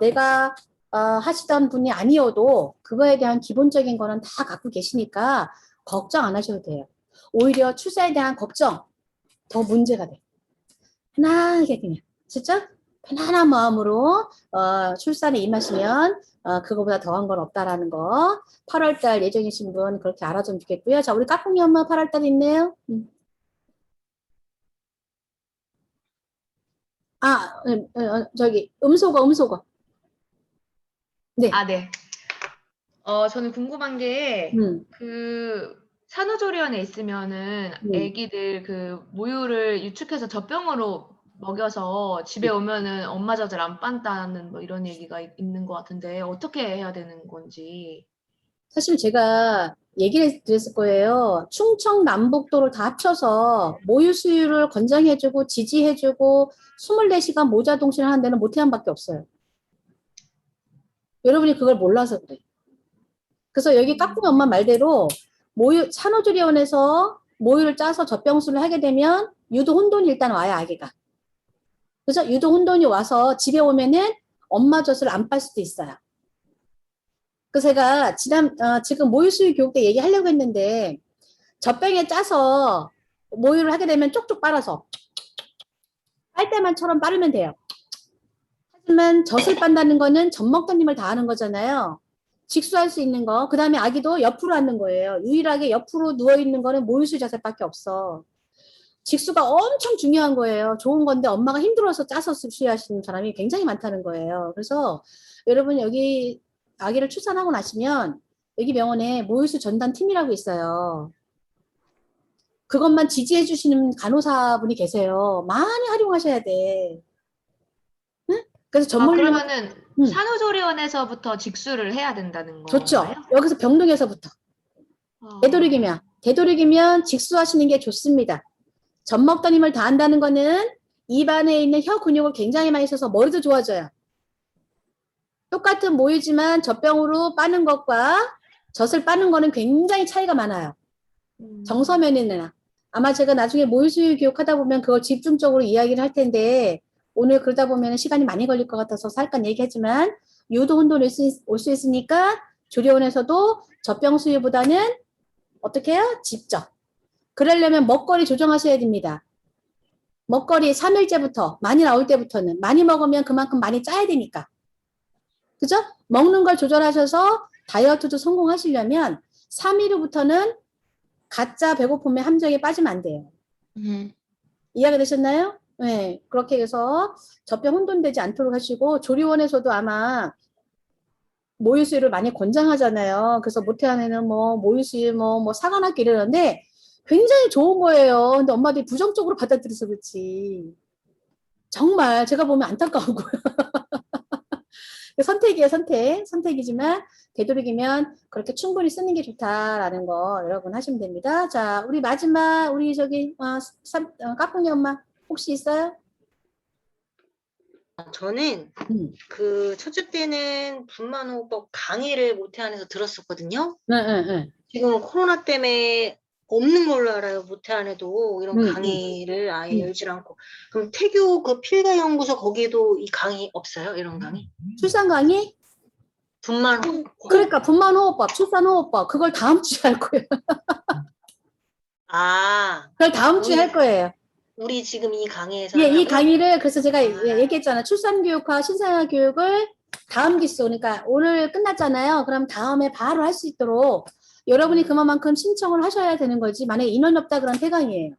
내가, 하시던 분이 아니어도 그거에 대한 기본적인 거는 다 갖고 계시니까 걱정 안 하셔도 돼요. 오히려 출산에 대한 걱정 더 문제가 돼. 편안하게 그냥, 진짜? 편안한 마음으로, 출산에 임하시면, 그거보다 더한 건 없다라는 거. 8월달 예정이신 분 그렇게 알아주면 좋겠고요. 자, 우리 까꿍이 엄마 8월달 있네요. 저기, 음소거. 네. 아, 네. 저는 궁금한 게, 산후조리원에 있으면은 애기들 모유를 유축해서 젖병으로 먹여서 집에 오면은 엄마 젖을 안 빤다는 뭐 이런 얘기가 있는 것 같은데, 어떻게 해야 되는 건지. 사실 제가 얘기를 드렸을 거예요. 충청 남북도를 다 합쳐서 모유 수유를 권장해주고 지지해주고 24시간 모자 동시에 하는 데는 모태함밖에 없어요. 여러분이 그걸 몰라서 그래. 그래서 여기 까꿍이 엄마 말대로 산후조리원에서 모유를 짜서 젖병수를 하게 되면 유도 혼돈이 일단 와요, 아기가. 그죠? 유도 혼돈이 와서 집에 오면은 엄마 젖을 안 빨 수도 있어요. 그래서 제가 지금 모유 수유 교육 때 얘기하려고 했는데 젖병에 짜서 모유를 하게 되면 쪽쪽 빨아서 빨대만처럼 빠르면 돼요. 하지만 젖을 빤다는 거는 젖 먹던 힘을 다하는 거잖아요. 직수할 수 있는 거. 그 다음에 아기도 옆으로 앉는 거예요. 유일하게 옆으로 누워있는 거는 모유수유 자세밖에 없어. 직수가 엄청 중요한 거예요. 좋은 건데 엄마가 힘들어서 짜서 수유하시는 사람이 굉장히 많다는 거예요. 그래서 여러분 여기 아기를 출산하고 나시면 여기 병원에 모유수 전담 팀이라고 있어요. 그것만 지지해 주시는 간호사분이 계세요. 많이 활용하셔야 돼. 응? 그래서 전문의는 그러면은 산후조리원에서부터 직수를 해야 된다는 좋죠. 건가요? 여기서 병동에서부터. 되도록이면 직수하시는 게 좋습니다. 젖 먹던 힘을 다한다는 거는 입안에 있는 혀 근육을 굉장히 많이 써서 머리도 좋아져요. 똑같은 모유지만 젖병으로 빠는 것과 젖을 빠는 거는 굉장히 차이가 많아요. 정서면이나. 아마 제가 나중에 모유수유 교육하다 보면 그걸 집중적으로 이야기를 할 텐데 오늘 그러다 보면 시간이 많이 걸릴 것 같아서 잠깐 얘기하지만 유도 혼돈이 올 수 있으니까 조리원에서도 젖병 수유보다는 어떻게 해요? 직접. 그러려면 먹거리 조정하셔야 됩니다. 먹거리 3일째부터 많이 나올 때부터는 많이 먹으면 그만큼 많이 짜야 되니까. 그죠? 먹는 걸 조절하셔서 다이어트도 성공하시려면 3일 후부터는 가짜 배고픔의 함정에 빠지면 안 돼요. 이해가 되셨나요? 네. 그렇게 해서 젖병 혼돈되지 않도록 하시고 조리원에서도 아마 모유수유를 많이 권장하잖아요. 그래서 모태안에는 뭐 모유수유 뭐 사관학교 이러는데 굉장히 좋은 거예요. 근데 엄마들이 부정적으로 받아들여서 그렇지. 정말 제가 보면 안타까운 거예요. 선택이에요, 선택이지만 되도록이면 그렇게 충분히 쓰는 게 좋다라는 거 여러분 하시면 됩니다. 자, 우리 마지막 우리 저기 까꿍이 엄마 혹시 있어요? 저는 그 첫째 때는 분만호흡법 강의를 모태안에서 들었었거든요. 네. 지금 코로나 때문에 없는 걸로 알아요. 모태안에도 이런 강의를 아예 열질 않고. 그럼 태교 그 필가연구소 거기에도 이 강의 없어요? 이런 강의? 출산 강의? 분만호흡법. 그러니까 분만호흡법, 출산호흡법 그걸 다음 주에 할 거예요. 그걸 다음 주에 할 거예요. 우리 지금 이 강의에서 예, 이 강의를 그래서 제가 얘기했잖아요. 출산교육과 신생아 교육을 다음 기수 그러니까 오늘 끝났잖아요. 그럼 다음에 바로 할 수 있도록 여러분이 그만큼 신청을 하셔야 되는 거지. 만약에 인원이 없다 그러면 폐강이에요.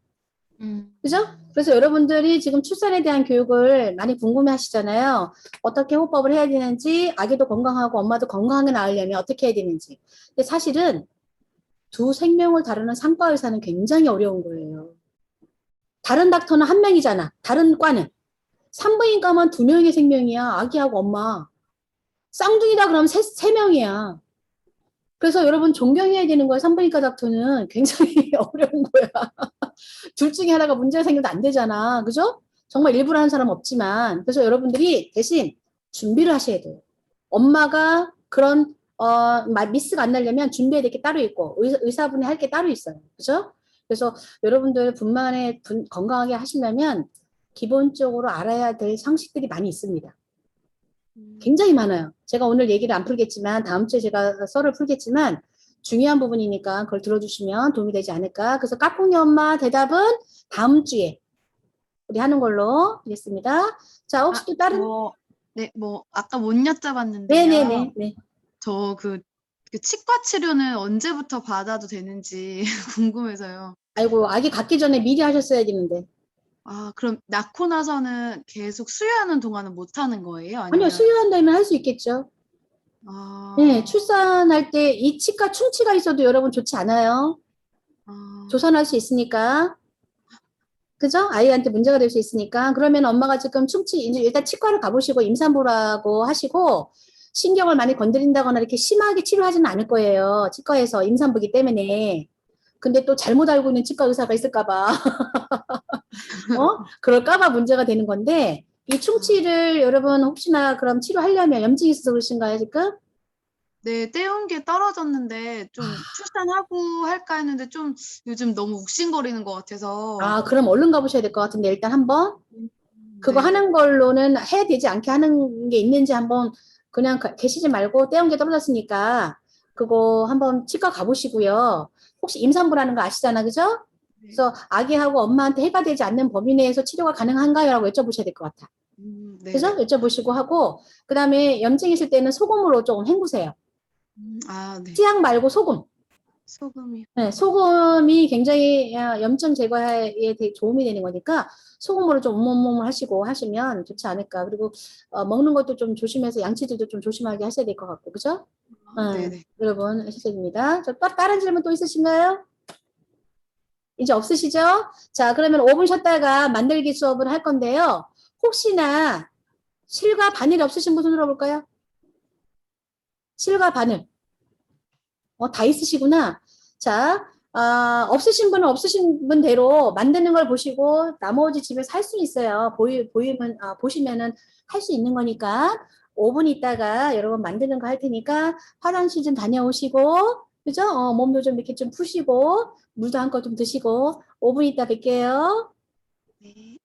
그죠? 그래서 여러분들이 지금 출산에 대한 교육을 많이 궁금해 하시잖아요. 어떻게 호흡법을 해야 되는지, 아기도 건강하고 엄마도 건강하게 낳으려면 어떻게 해야 되는지. 근데 사실은 두 생명을 다루는 산과 의사는 굉장히 어려운 거예요. 다른 닥터는 한 명이잖아. 다른 과는. 산부인과만 2명의 생명이야. 아기하고 엄마. 쌍둥이다 그러면 세 명이야. 그래서 여러분 존경해야 되는 거예요. 산부인과 닥터는 굉장히 어려운 거야. 둘 중에 하나가 문제가 생겨도 안 되잖아. 그죠? 정말 일부러 하는 사람 없지만. 그래서 여러분들이 대신 준비를 하셔야 돼요. 엄마가 그런 미스가 안 나려면 준비해야 될 게 따로 있고 의사분이 할 게 따로 있어요. 그죠? 그래서 여러분들 분만에 건강하게 하시려면 기본적으로 알아야 될 상식들이 많이 있습니다. 굉장히 많아요. 제가 오늘 얘기를 안 풀겠지만 다음 주에 제가 썰을 풀겠지만 중요한 부분이니까 그걸 들어주시면 도움이 되지 않을까. 그래서 까꿍이 엄마 대답은 다음 주에 우리 하는 걸로 하겠습니다. 자, 혹시 또 다른? 네, 아까 못 여쭤봤는데요. 네네네. 저 그 치과 치료는 언제부터 받아도 되는지 궁금해서요. 아이고, 아기 갖기 전에 미리 하셨어야 되는데. 그럼 낳고 나서는 계속 수유하는 동안은 못 하는 거예요? 아니요, 아니면 수유한다면 할 수 있겠죠. 네, 출산할 때 이 치과 충치가 있어도 여러분 좋지 않아요. 조산할 수 있으니까. 그죠? 아이한테 문제가 될 수 있으니까. 그러면 엄마가 지금 충치, 이제 일단 치과를 가보시고 임산부라고 하시고 신경을 많이 건드린다거나 이렇게 심하게 치료하지는 않을 거예요. 치과에서 임산부기 때문에. 근데 또 잘못 알고 있는 치과 의사가 있을까봐. 그럴까봐 문제가 되는 건데, 이 충치를 여러분 혹시나 그럼 치료하려면 염증이 있어서 그러신가요, 지금? 네, 떼운 게 떨어졌는데 좀 출산하고 할까 했는데 좀 요즘 너무 욱신거리는 것 같아서. 그럼 얼른 가보셔야 될 것 같은데, 일단 한번. 그거 네. 하는 걸로는 해야 되지 않게 하는 게 있는지 한번 그냥 계시지 말고 떼운 게 떨어졌으니까 그거 한번 치과 가보시고요. 혹시 임산부라는 거 아시잖아, 그죠? 그래서 아기하고 엄마한테 해가 되지 않는 범위 내에서 치료가 가능한가요? 라고 여쭤보셔야 될 것 같아. 네. 그죠? 여쭤보시고 하고 그 다음에 염증 있을 때는 소금으로 조금 헹구세요. 네. 치약 말고 소금. 소금이. 네, 소금이 굉장히 염증 제거에 되게 도움이 되는 거니까 소금으로 좀 옴몸 하시고 하시면 좋지 않을까. 그리고 먹는 것도 좀 조심해서 양치질도 좀 조심하게 하셔야 될 것 같고, 그죠? 네네. 여러분 하셔야 됩니다. 또 다른 질문 또 있으신가요? 이제 없으시죠? 자, 그러면 5분 쉬었다가 만들기 수업을 할 건데요. 혹시나 실과 바늘 없으신 분 손 들어볼까요? 실과 바늘. 다 있으시구나. 자, 없으신 분은 없으신 분대로 만드는 걸 보시고 나머지 집에서 할 수 있어요. 보시면은 할 수 있는 거니까 5분 있다가 여러분 만드는 거 할 테니까 화장실 좀 다녀오시고 그죠? 몸도 좀 이렇게 좀 푸시고 물도 한껏 좀 드시고 5분 있다 뵐게요. 네.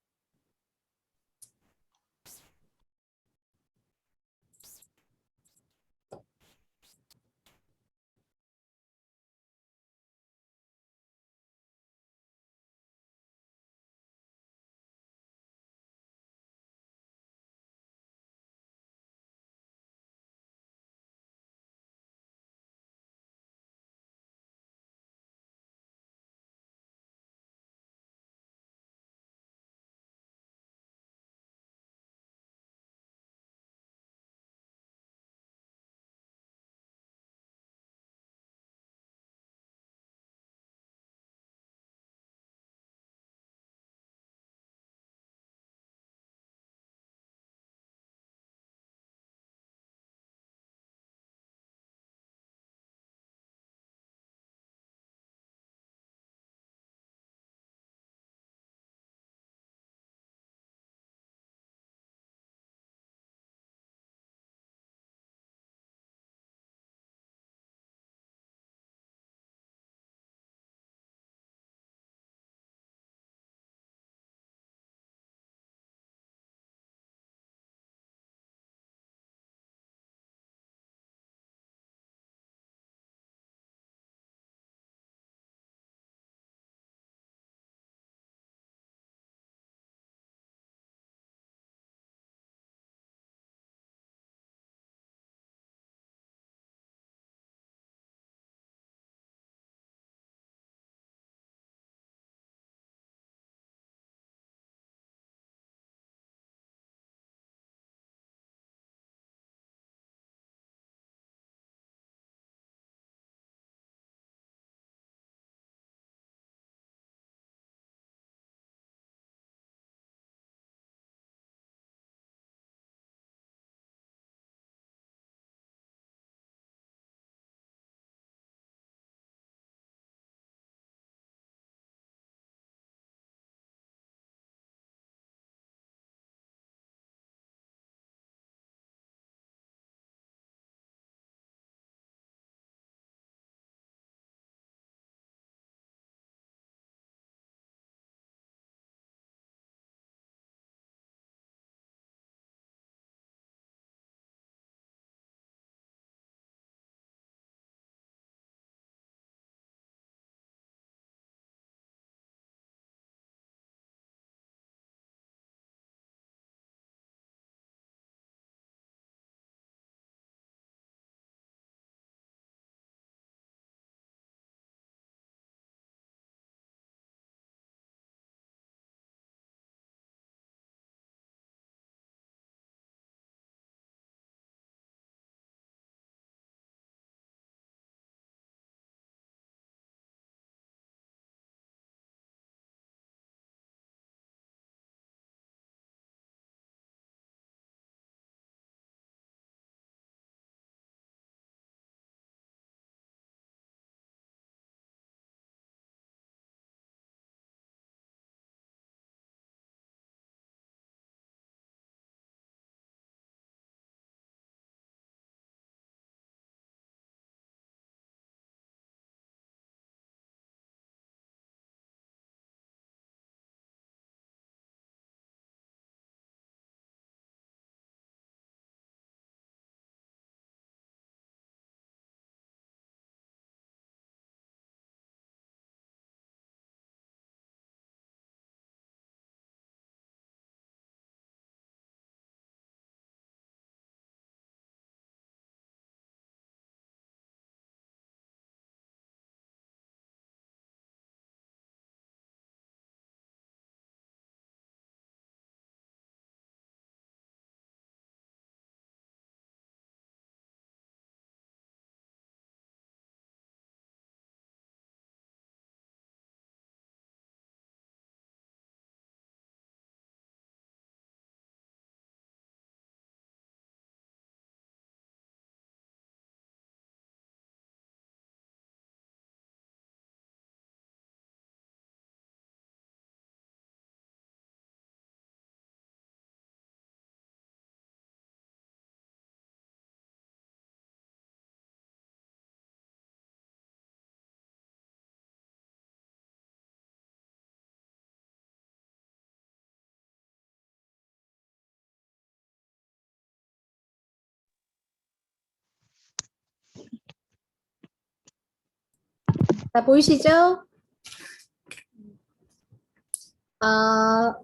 자, 보이시죠?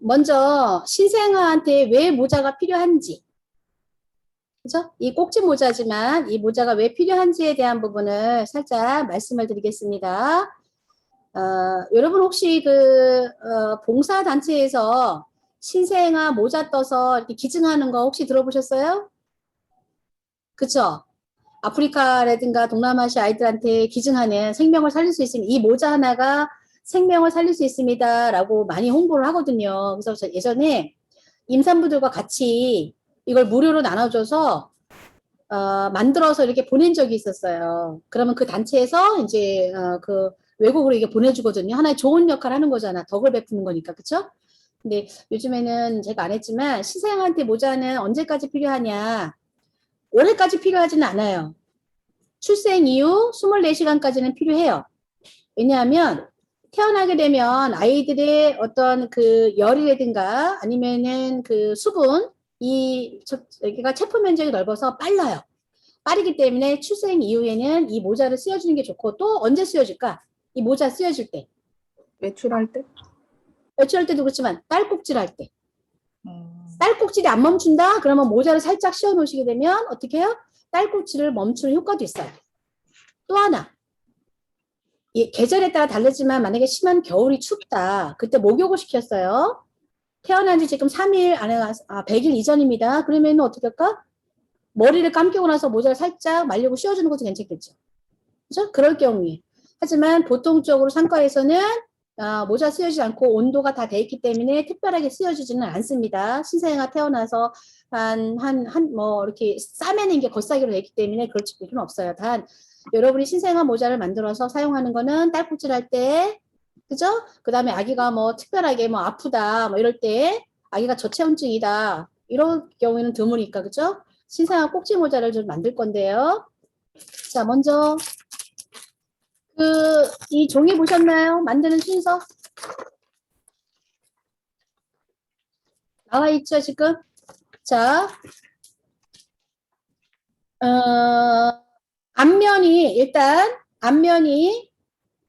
먼저 신생아한테 왜 모자가 필요한지, 그죠? 이 꼭지 모자지만 이 모자가 왜 필요한지에 대한 부분을 살짝 말씀을 드리겠습니다. 여러분 혹시 봉사단체에서 신생아 모자 떠서 이렇게 기증하는 거 혹시 들어보셨어요? 그쵸? 아프리카라든가 동남아시아 아이들한테 기증하는 생명을 살릴 수 있으면 이 모자 하나가 생명을 살릴 수 있습니다. 라고 많이 홍보를 하거든요. 그래서 저 예전에 임산부들과 같이 이걸 무료로 나눠줘서 만들어서 이렇게 보낸 적이 있었어요. 그러면 그 단체에서 이제 그 외국으로 이게 보내주거든요. 하나의 좋은 역할을 하는 거잖아. 덕을 베푸는 거니까. 그쵸? 근데 요즘에는 제가 안 했지만 신생아한테 모자는 언제까지 필요하냐. 올해까지 필요하지는 않아요. 출생 이후 24시간까지는 필요해요. 왜냐하면 태어나게 되면 아이들의 어떤 그 열이라든가 아니면은 그 수분, 여기가 체포 면적이 넓어서 빨라요. 빠르기 때문에 출생 이후에는 이 모자를 쓰여주는 게 좋고 또 언제 쓰여줄까? 이 모자 쓰여줄 때. 외출할 때? 외출할 때도 그렇지만 딸꾹질 할 때. 딸꾹질이 안 멈춘다? 그러면 모자를 살짝 씌워 놓으시게 되면 어떻게 해요? 딸꾹질을 멈추는 효과도 있어요. 또 하나. 계절에 따라 다르지만 만약에 심한 겨울이 춥다. 그때 목욕을 시켰어요. 태어난 지 지금 3일 안에 100일 이전입니다. 그러면 어떻게 할까? 머리를 감기고 나서 모자를 살짝 말리고 씌워주는 것도 괜찮겠죠. 그죠? 그럴 경우에. 하지만 보통적으로 상과에서는 모자 쓰여지지 않고 온도가 다 돼 있기 때문에 특별하게 쓰여지지는 않습니다. 신생아가 태어나서 뭐 이렇게 싸매는 게 겉사기로 돼 있기 때문에 그럴 필요는 없어요. 단 여러분이 신생아 모자를 만들어서 사용하는 거는 딸꾹질 할 때, 그죠? 그 다음에 아기가 뭐 특별하게 뭐 아프다, 뭐 이럴 때, 아기가 저체온증이다, 이런 경우에는 드무니까, 그죠? 신생아 꼭지 모자를 좀 만들 건데요. 자, 먼저, 이 종이 보셨나요? 만드는 순서? 나와 있죠, 지금? 자, 앞면이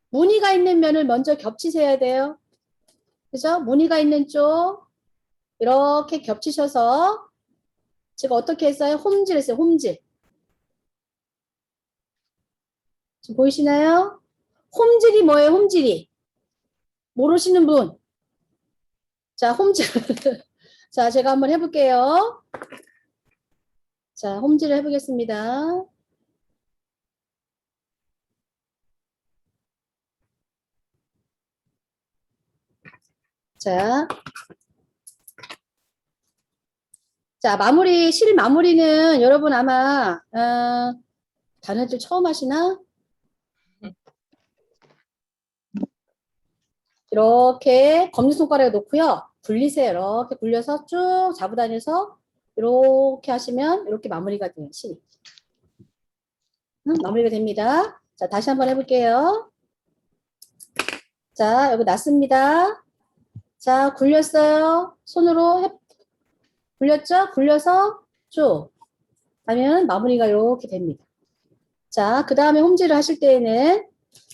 무늬가 있는 면을 먼저 겹치셔야 돼요. 그죠? 무늬가 있는 쪽, 이렇게 겹치셔서, 제가 어떻게 했어요? 홈질 했어요, 홈질. 지금 보이시나요? 홈질이 뭐예요, 홈질이? 모르시는 분. 자, 홈질. 자, 제가 한번 해볼게요. 자, 홈질을 해보겠습니다. 자, 실 마무리는 여러분 아마, 단어들 처음 하시나? 이렇게 검지손가락에 놓고요. 굴리세요. 이렇게 굴려서 쭉 잡아다녀서 이렇게 하시면 이렇게 마무리가 돼요. 실이. 마무리가 됩니다. 자, 다시 한번 해볼게요. 자, 여기 놨습니다. 자, 굴렸어요. 손으로 굴렸죠? 굴려서 쭉 하면 마무리가 이렇게 됩니다. 자, 그 다음에 홈질을 하실 때에는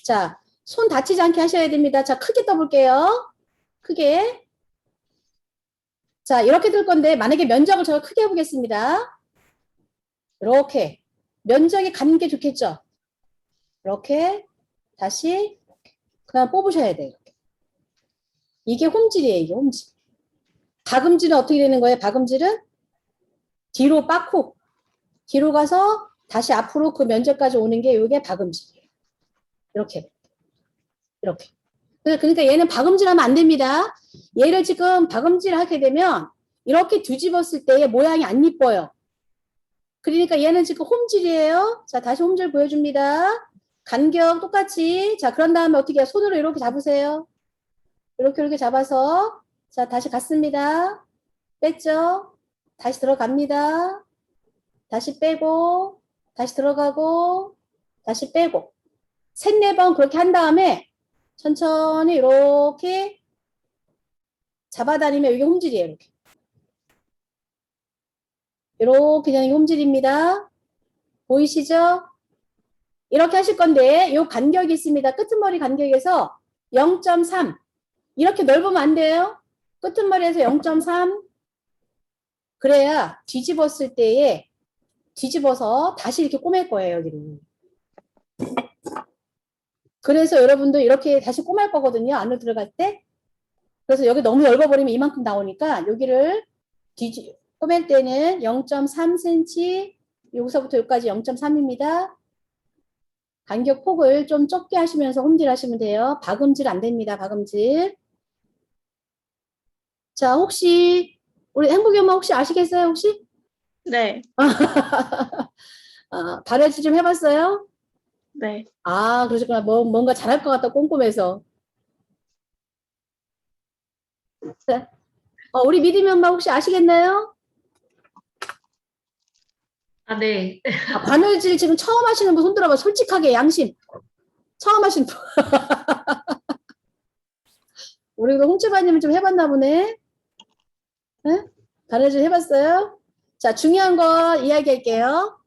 자, 손 다치지 않게 하셔야 됩니다. 자, 크게 떠볼게요. 크게. 자, 이렇게 들 건데 만약에 면적을 제가 크게 해보겠습니다. 이렇게 면적이 가는 게 좋겠죠? 이렇게 다시 그냥 뽑으셔야 돼요. 이게 홈질이에요. 이게 홈질. 박음질은 어떻게 되는 거예요? 박음질은 뒤로 빠꾸 뒤로 가서 다시 앞으로 그 면적까지 오는 게 이게 박음질이에요. 이렇게. 그러니까 얘는 박음질하면 안 됩니다. 얘를 지금 박음질하게 되면 이렇게 뒤집었을 때 모양이 안 이뻐요. 그러니까 얘는 지금 홈질이에요. 자, 다시 홈질 보여줍니다. 간격 똑같이. 자, 그런 다음에 어떻게 해요? 손으로 이렇게 잡으세요. 이렇게 잡아서 자, 다시 갔습니다. 뺐죠? 다시 들어갑니다. 다시 빼고 다시 들어가고 다시 빼고 3, 4번 그렇게 한 다음에 천천히 이렇게 잡아다니면 이게 홈질이에요. 이렇게 그냥 홈질입니다. 보이시죠? 이렇게 하실 건데 요 간격이 있습니다. 끄트머리 간격에서 0.3 이렇게 넓으면 안 돼요. 끄트머리에서 0.3 그래야 뒤집었을 때에 뒤집어서 다시 이렇게 꼬맬 거예요. 여기를. 그래서 여러분도 이렇게 다시 꼬맬 거거든요. 안으로 들어갈 때. 그래서 여기 너무 넓어버리면 이만큼 나오니까 여기를 꼬맬 때는 0.3cm 여기서부터 여기까지 0.3입니다. 간격 폭을 좀 좁게 하시면서 홈질 하시면 돼요. 박음질 안 됩니다. 박음질. 자, 혹시 우리 행복이 엄마 혹시 아시겠어요? 혹시? 네. 발열질 좀 해봤어요? 네. 아, 그러셨구나. 뭔가 잘할 것 같다, 꼼꼼해서. 자, 우리 믿음이 엄마 혹시 아시겠나요? 아, 네. 바늘질 지금 처음 하시는 분 손 들어봐. 솔직하게 양심. 처음 하시는 분. 우리 홍채바님은 좀 해봤나 보네. 네? 바늘질 해봤어요? 자, 중요한 거 이야기할게요.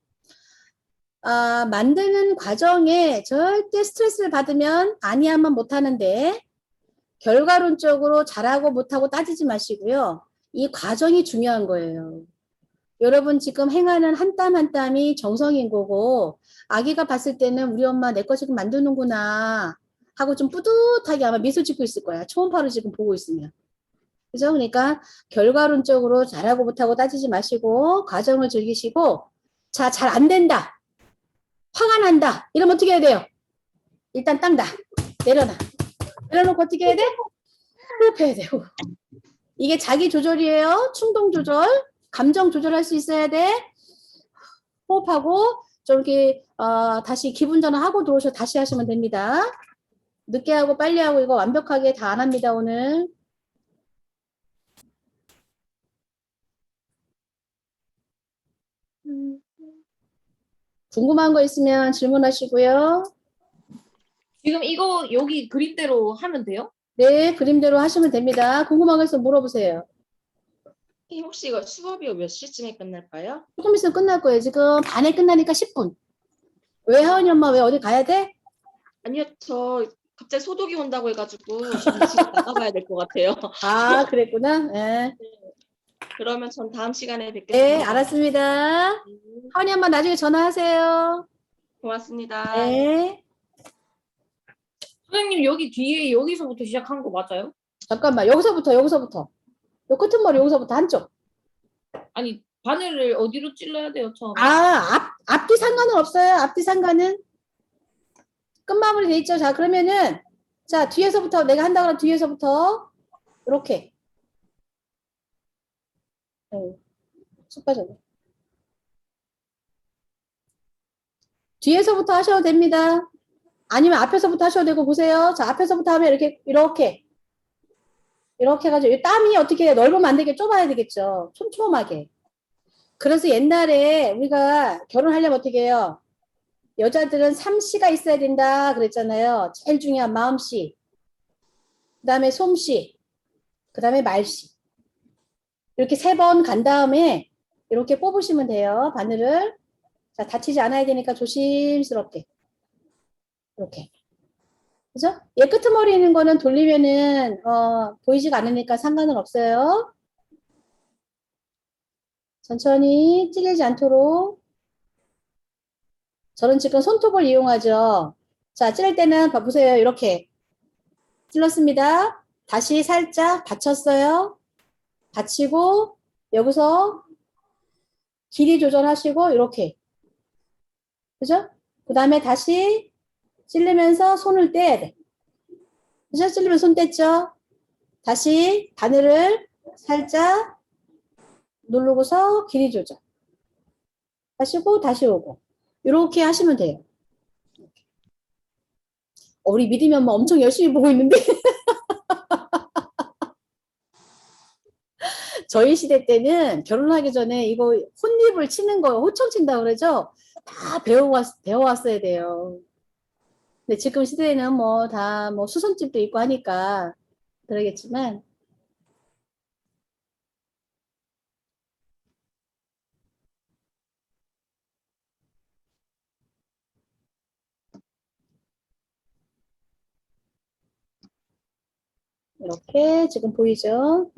만드는 과정에 절대 스트레스를 받으면 아니하면 못하는데 결과론적으로 잘하고 못하고 따지지 마시고요. 이 과정이 중요한 거예요. 여러분 지금 행하는 한 땀 한 땀이 정성인 거고 아기가 봤을 때는 우리 엄마 내 거 지금 만드는구나 하고 좀 뿌듯하게 아마 미소 짓고 있을 거야. 초음파로 지금 보고 있으면. 그죠? 그러니까 결과론적으로 잘하고 못하고 따지지 마시고 과정을 즐기시고 자, 잘 안 된다. 화가 난다. 이러면 어떻게 해야 돼요? 일단 딱 놔. 내려놔. 내려놓고 어떻게 해야 돼? 호흡해야 돼. 호흡. 이게 자기 조절이에요. 충동 조절. 감정 조절할 수 있어야 돼. 호흡하고 좀 이렇게 다시 기분 전환하고 들어오셔서 다시 하시면 됩니다. 늦게 하고 빨리 하고 이거 완벽하게 다 안 합니다. 오늘. 궁금한 거 있으면 질문하시고요. 지금 이거 여기 그림대로 하면 돼요? 네, 그림대로 하시면 됩니다. 궁금한 거 있으면 물어보세요. 혹시 이거 수업이 몇 시쯤에 끝날까요? 조금 있으면 끝날 거예요. 지금 반에 끝나니까 10분. 왜 하은이 엄마 왜 어디 가야 돼? 아니요, 저 갑자기 소독이 온다고 해가지고 저는 지금 나가봐야 될 것 같아요. 아, 그랬구나. 네. 그러면 전 다음 시간에 뵙겠습니다. 네, 알았습니다. 하은이 엄마 나중에 전화하세요. 고맙습니다. 네. 선생님 여기 뒤에 여기서부터 시작한 거 맞아요? 잠깐만, 여기서부터. 요 끝은 머리 여기서부터 한쪽. 아니 바늘을 어디로 찔러야 돼요 처음에? 앞뒤 상관은 없어요. 앞뒤 상관은. 끝마무리 돼 있죠. 자, 그러면은, 자, 뒤에서부터, 내가 한다 그러면 뒤에서부터, 이렇게. 쑥 빠졌네. 뒤에서부터 하셔도 됩니다. 아니면 앞에서부터 하셔도 되고, 보세요. 자, 앞에서부터 하면 이렇게 해가지고, 이 땀이 어떻게 넓으면 안 되게 좁아야 되겠죠. 촘촘하게. 그래서 옛날에 우리가 결혼하려면 어떻게 해요? 여자들은 3씨가 있어야 된다 그랬잖아요. 제일 중요한 마음씨, 그 다음에 솜씨, 그 다음에 말씨. 이렇게 3번 간 다음에 이렇게 뽑으시면 돼요. 바늘을. 자, 다치지 않아야 되니까 조심스럽게. 이렇게. 그죠? 얘 끄트머리 있는 거는 돌리면은 보이지가 않으니까 상관은 없어요. 천천히 찔리지 않도록. 저는 지금 손톱을 이용하죠. 자, 찌를 때는 봐보세요. 이렇게 찔렀습니다. 다시 살짝 받쳤어요. 받치고 여기서 길이 조절하시고 이렇게. 그죠? 그 다음에 다시 찔리면서 손을 떼야 돼. 그죠? 찔리면 손 뗐죠? 다시 바늘을 살짝 누르고서 길이 조절. 하시고 다시 오고. 이렇게 하시면 돼요. 우리 믿음이 엄마 엄청 열심히 보고 있는데 저희 시대 때는 결혼하기 전에 이거 혼입을 치는 거 호청 친다 그러죠. 다 배워왔어야 돼요. 근데 지금 시대에는 뭐 다 뭐 수선집도 있고 하니까 그러겠지만 이렇게 지금 보이죠?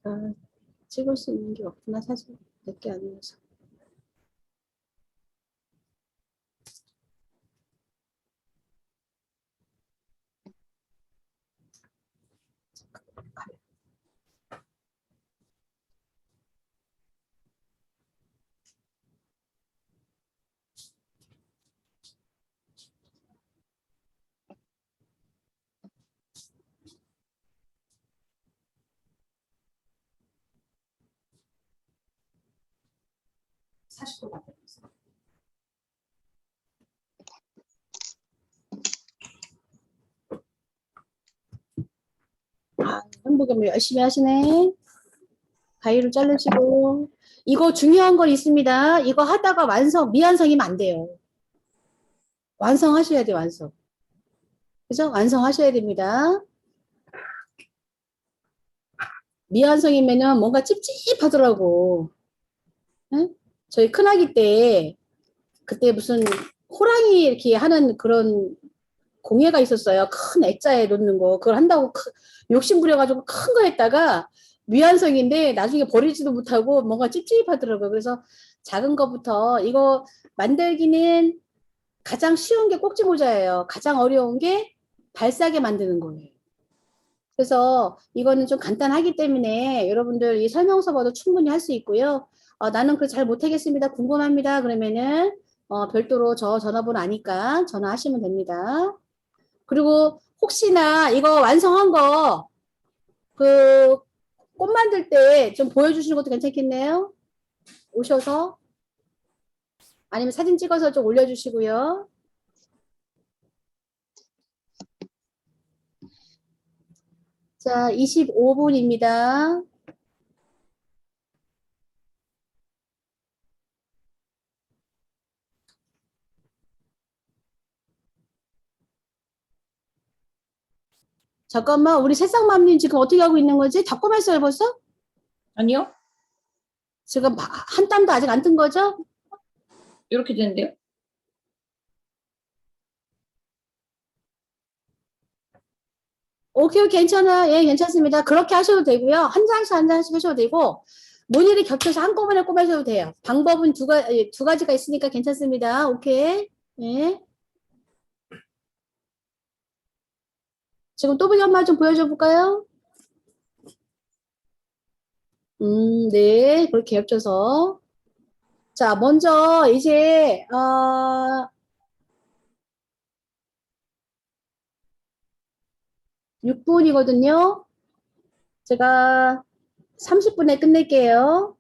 카메라. 찍을 수 있는 게 없구나, 사실. 내게 아니어서. 행복이 열심히 하시네. 가위로 자르시고. 이거 중요한 거 있습니다. 이거 하다가 미완성이면 안 돼요. 완성하셔야 돼요, 완성. 그죠? 완성하셔야 됩니다. 미완성이면은 뭔가 찝찝하더라고. 응? 저희 큰아기 때, 그때 무슨 호랑이 이렇게 하는 그런 공예가 있었어요. 큰 액자에 놓는 거. 그걸 한다고 욕심 부려가지고 큰 거 했다가 미완성인데 나중에 버리지도 못하고 뭔가 찝찝하더라고요. 그래서 작은 거부터 이거 만들기는 가장 쉬운 게 꼭지 모자예요. 가장 어려운 게 발사게 만드는 거예요. 그래서 이거는 좀 간단하기 때문에 여러분들 이 설명서 봐도 충분히 할 수 있고요. 나는 그걸 잘 못하겠습니다. 궁금합니다. 그러면은 별도로 저 전화번호 아니까 전화하시면 됩니다. 그리고 혹시나 이거 완성한 거 그 꽃 만들 때 좀 보여주시는 것도 괜찮겠네요. 오셔서 아니면 사진 찍어서 좀 올려주시고요. 자, 25분입니다. 잠깐만, 우리 새싹맘님 지금 어떻게 하고 있는 거지? 다 꼬맸어요, 벌써? 아니요? 지금 한 땀도 아직 안 뜬 거죠? 이렇게 되는데요? 오케이, 괜찮아. 예, 괜찮습니다. 그렇게 하셔도 되고요. 한 장씩 한 장씩 하셔도 되고, 무늬를 겹쳐서 한꺼번에 꼬매셔도 돼요. 방법은 두 가지가 있으니까 괜찮습니다. 오케이. 예. 지금 또보기 엄마 좀 보여줘 볼까요? 네. 그렇게 겹쳐서. 자, 먼저 이제 6분이거든요. 제가 30분에 끝낼게요.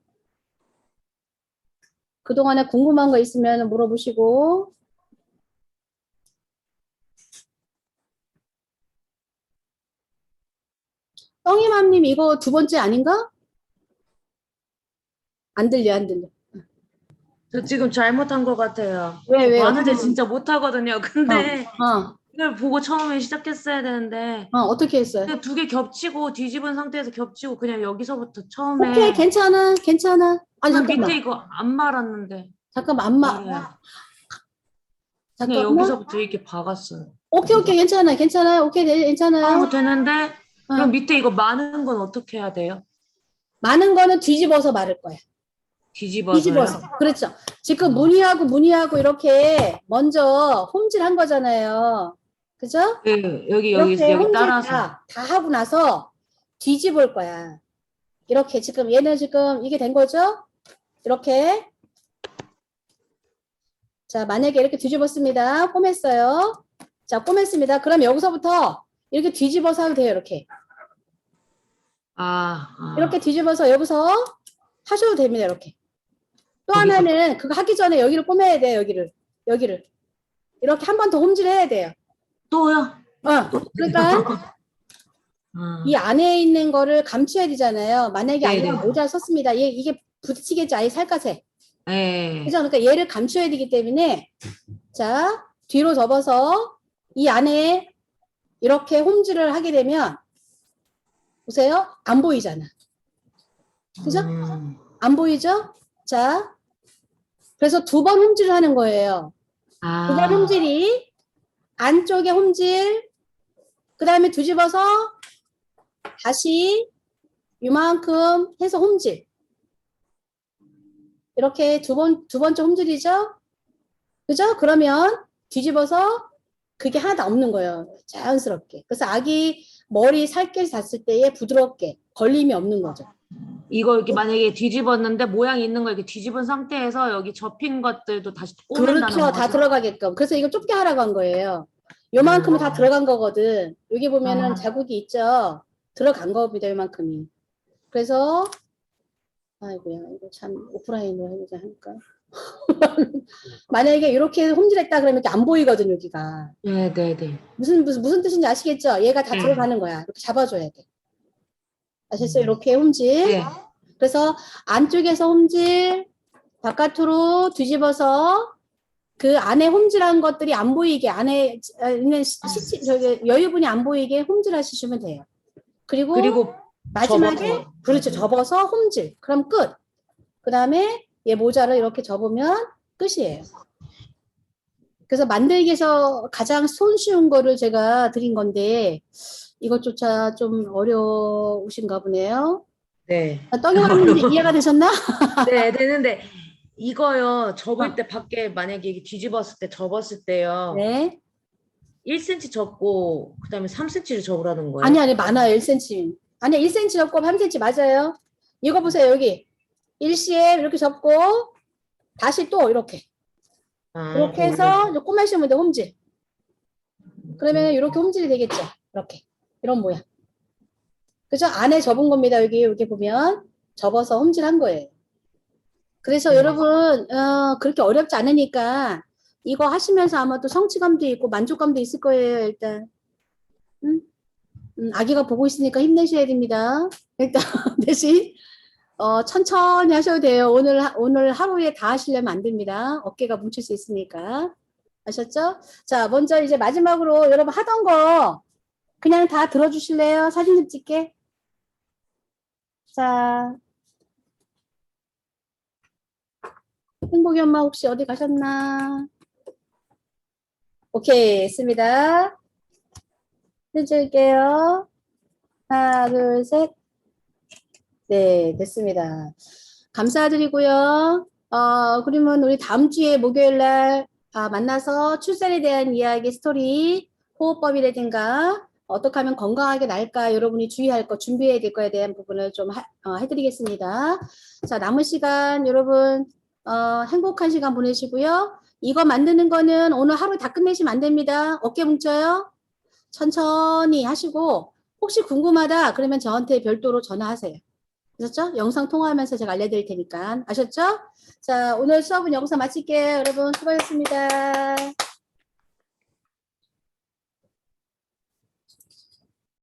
그동안에 궁금한 거 있으면 물어보시고. 떡이맘님 이거 두 번째 아닌가? 안 들려, 안 들려. 저 지금 잘못한 것 같아요. 왜? 많은데 어떻게? 진짜 못하거든요. 근데 어. 이걸 보고 처음에 시작했어야 되는데 어떻게 했어요? 그냥 두 개 겹치고 뒤집은 상태에서 겹치고 그냥 여기서부터 처음에 오케이, 괜찮아, 괜찮아. 아니, 그럼 잠깐만. 밑에 이거 안 말았는데 잠깐만, 안 말아요. 그냥 잠깐만. 여기서부터 이렇게 박았어요. 오케이, 괜찮아, 괜찮아요. 오케이, 괜찮아요. 되는데 그럼 밑에 이거 많은 건 어떻게 해야 돼요? 많은 거는 뒤집어서 마를 거야. 뒤집어서요? 뒤집어서. 그렇죠. 지금 무늬하고 이렇게 먼저 홈질한 거잖아요. 그죠? 네, 여기 이렇게 홈질 따라서 다 하고 나서 뒤집을 거야. 이렇게 지금 얘는 지금 이게 된 거죠? 이렇게. 자, 만약에 이렇게 뒤집었습니다. 꼬맸어요. 자, 꼬맸습니다. 그럼 여기서부터 이렇게 뒤집어서 하면 돼요. 이렇게. 이렇게 뒤집어서 여기서 하셔도 됩니다. 이렇게. 또 하나는 그거 하기 전에 여기를 꼬매야 돼요. 여기를. 이렇게 한 번 더 홈질해야 돼요. 또요? 그러니까 이 안에 있는 거를 감춰야 되잖아요. 만약에 아니면 모자 썼습니다. 이게 부딪히겠죠. 아예 살갗에. 네. 그죠? 그러니까 얘를 감춰야 되기 때문에 자, 뒤로 접어서 이 안에 이렇게 홈질을 하게 되면 보세요. 안 보이잖아. 그죠? 안 보이죠? 자, 그래서 2번 홈질을 하는 거예요. 2번 홈질이 안쪽에 홈질, 그 다음에 뒤집어서 다시 이만큼 해서 홈질. 이렇게 두 번째 홈질이죠? 그죠? 그러면 뒤집어서 그게 하나도 없는 거예요. 자연스럽게. 그래서 아기 머리 살결 닿았을 때에 부드럽게 걸림이 없는 거죠. 이거 이렇게 만약에 뒤집었는데 모양이 있는 거 이렇게 뒤집은 상태에서 여기 접힌 것들도 다시 꼬맨다는 그렇죠. 거죠? 다 들어가게끔. 그래서 이거 좁게 하라고 한 거예요. 요만큼은 다 들어간 거거든. 여기 보면은 자국이 있죠. 들어간 겁니다. 요만큼이. 그래서 아이고야 이거 참 오프라인으로 해보자 하니까 만약에 이렇게 홈질했다 그러면 안 보이거든 여기가. 네네네. 무슨 뜻인지 아시겠죠? 얘가 다 들어가는 거야. 이렇게 잡아줘야 돼. 아셨어요? 이렇게 홈질. 네. 그래서 안쪽에서 홈질, 바깥으로 뒤집어서 그 안에 홈질한 것들이 안 보이게 안에 있는 저기 여유분이 안 보이게 홈질하시면 돼요. 그리고 마지막에 접어서. 그렇죠. 접어서 홈질. 그럼 끝. 그 다음에 얘 모자를 이렇게 접으면 끝이에요. 그래서 만들기에서 가장 손쉬운 거를 제가 드린 건데 이것조차 좀 어려우신가 보네요. 네. 떡이왕님 이해가 되셨나? 네, 되는데 이거요. 접을 때 밖에 만약에 이게 뒤집었을 때 접었을 때요. 네. 1cm 접고 그다음에 3cm를 접으라는 거예요. 아니 많아요. 1cm. 아니 1cm 접고 3cm 맞아요. 이거 보세요. 여기 1cm 이렇게 접고 다시 또 이렇게 이렇게 해서 이제 꼬매시면 돼. 홈질. 그러면 이렇게 홈질이 되겠죠. 이렇게 이런 모양. 그죠? 안에 접은 겁니다. 여기 이렇게 보면 접어서 홈질한 거예요. 그래서 여러분 그렇게 어렵지 않으니까 이거 하시면서 아마 또 성취감도 있고 만족감도 있을 거예요. 일단 아기가 보고 있으니까 힘내셔야 됩니다. 일단 대신 천천히 하셔도 돼요. 오늘 하루에 다 하시려면 안 됩니다. 어깨가 뭉칠 수 있으니까. 아셨죠? 자, 먼저 이제 마지막으로 여러분 하던 거 그냥 다 들어주실래요? 사진 좀 찍게. 자, 행복이 엄마 혹시 어디 가셨나? 오케이, 했습니다. 해줄게요. 하나, 둘, 셋. 네, 됐습니다. 감사드리고요. 그러면 우리 다음 주에 목요일 날 만나서 출산에 대한 이야기, 스토리, 호흡법이라든가 어떻게 하면 건강하게 날까 여러분이 주의할 거, 준비해야 될 거에 대한 부분을 좀 해드리겠습니다. 자, 남은 시간 여러분 행복한 시간 보내시고요. 이거 만드는 거는 오늘 하루 다 끝내시면 안 됩니다. 어깨 뭉쳐요. 천천히 하시고 혹시 궁금하다 그러면 저한테 별도로 전화하세요. 아셨죠? 영상 통화하면서 제가 알려드릴 테니까. 아셨죠? 자, 오늘 수업은 여기서 마칠게요. 여러분 수고하셨습니다.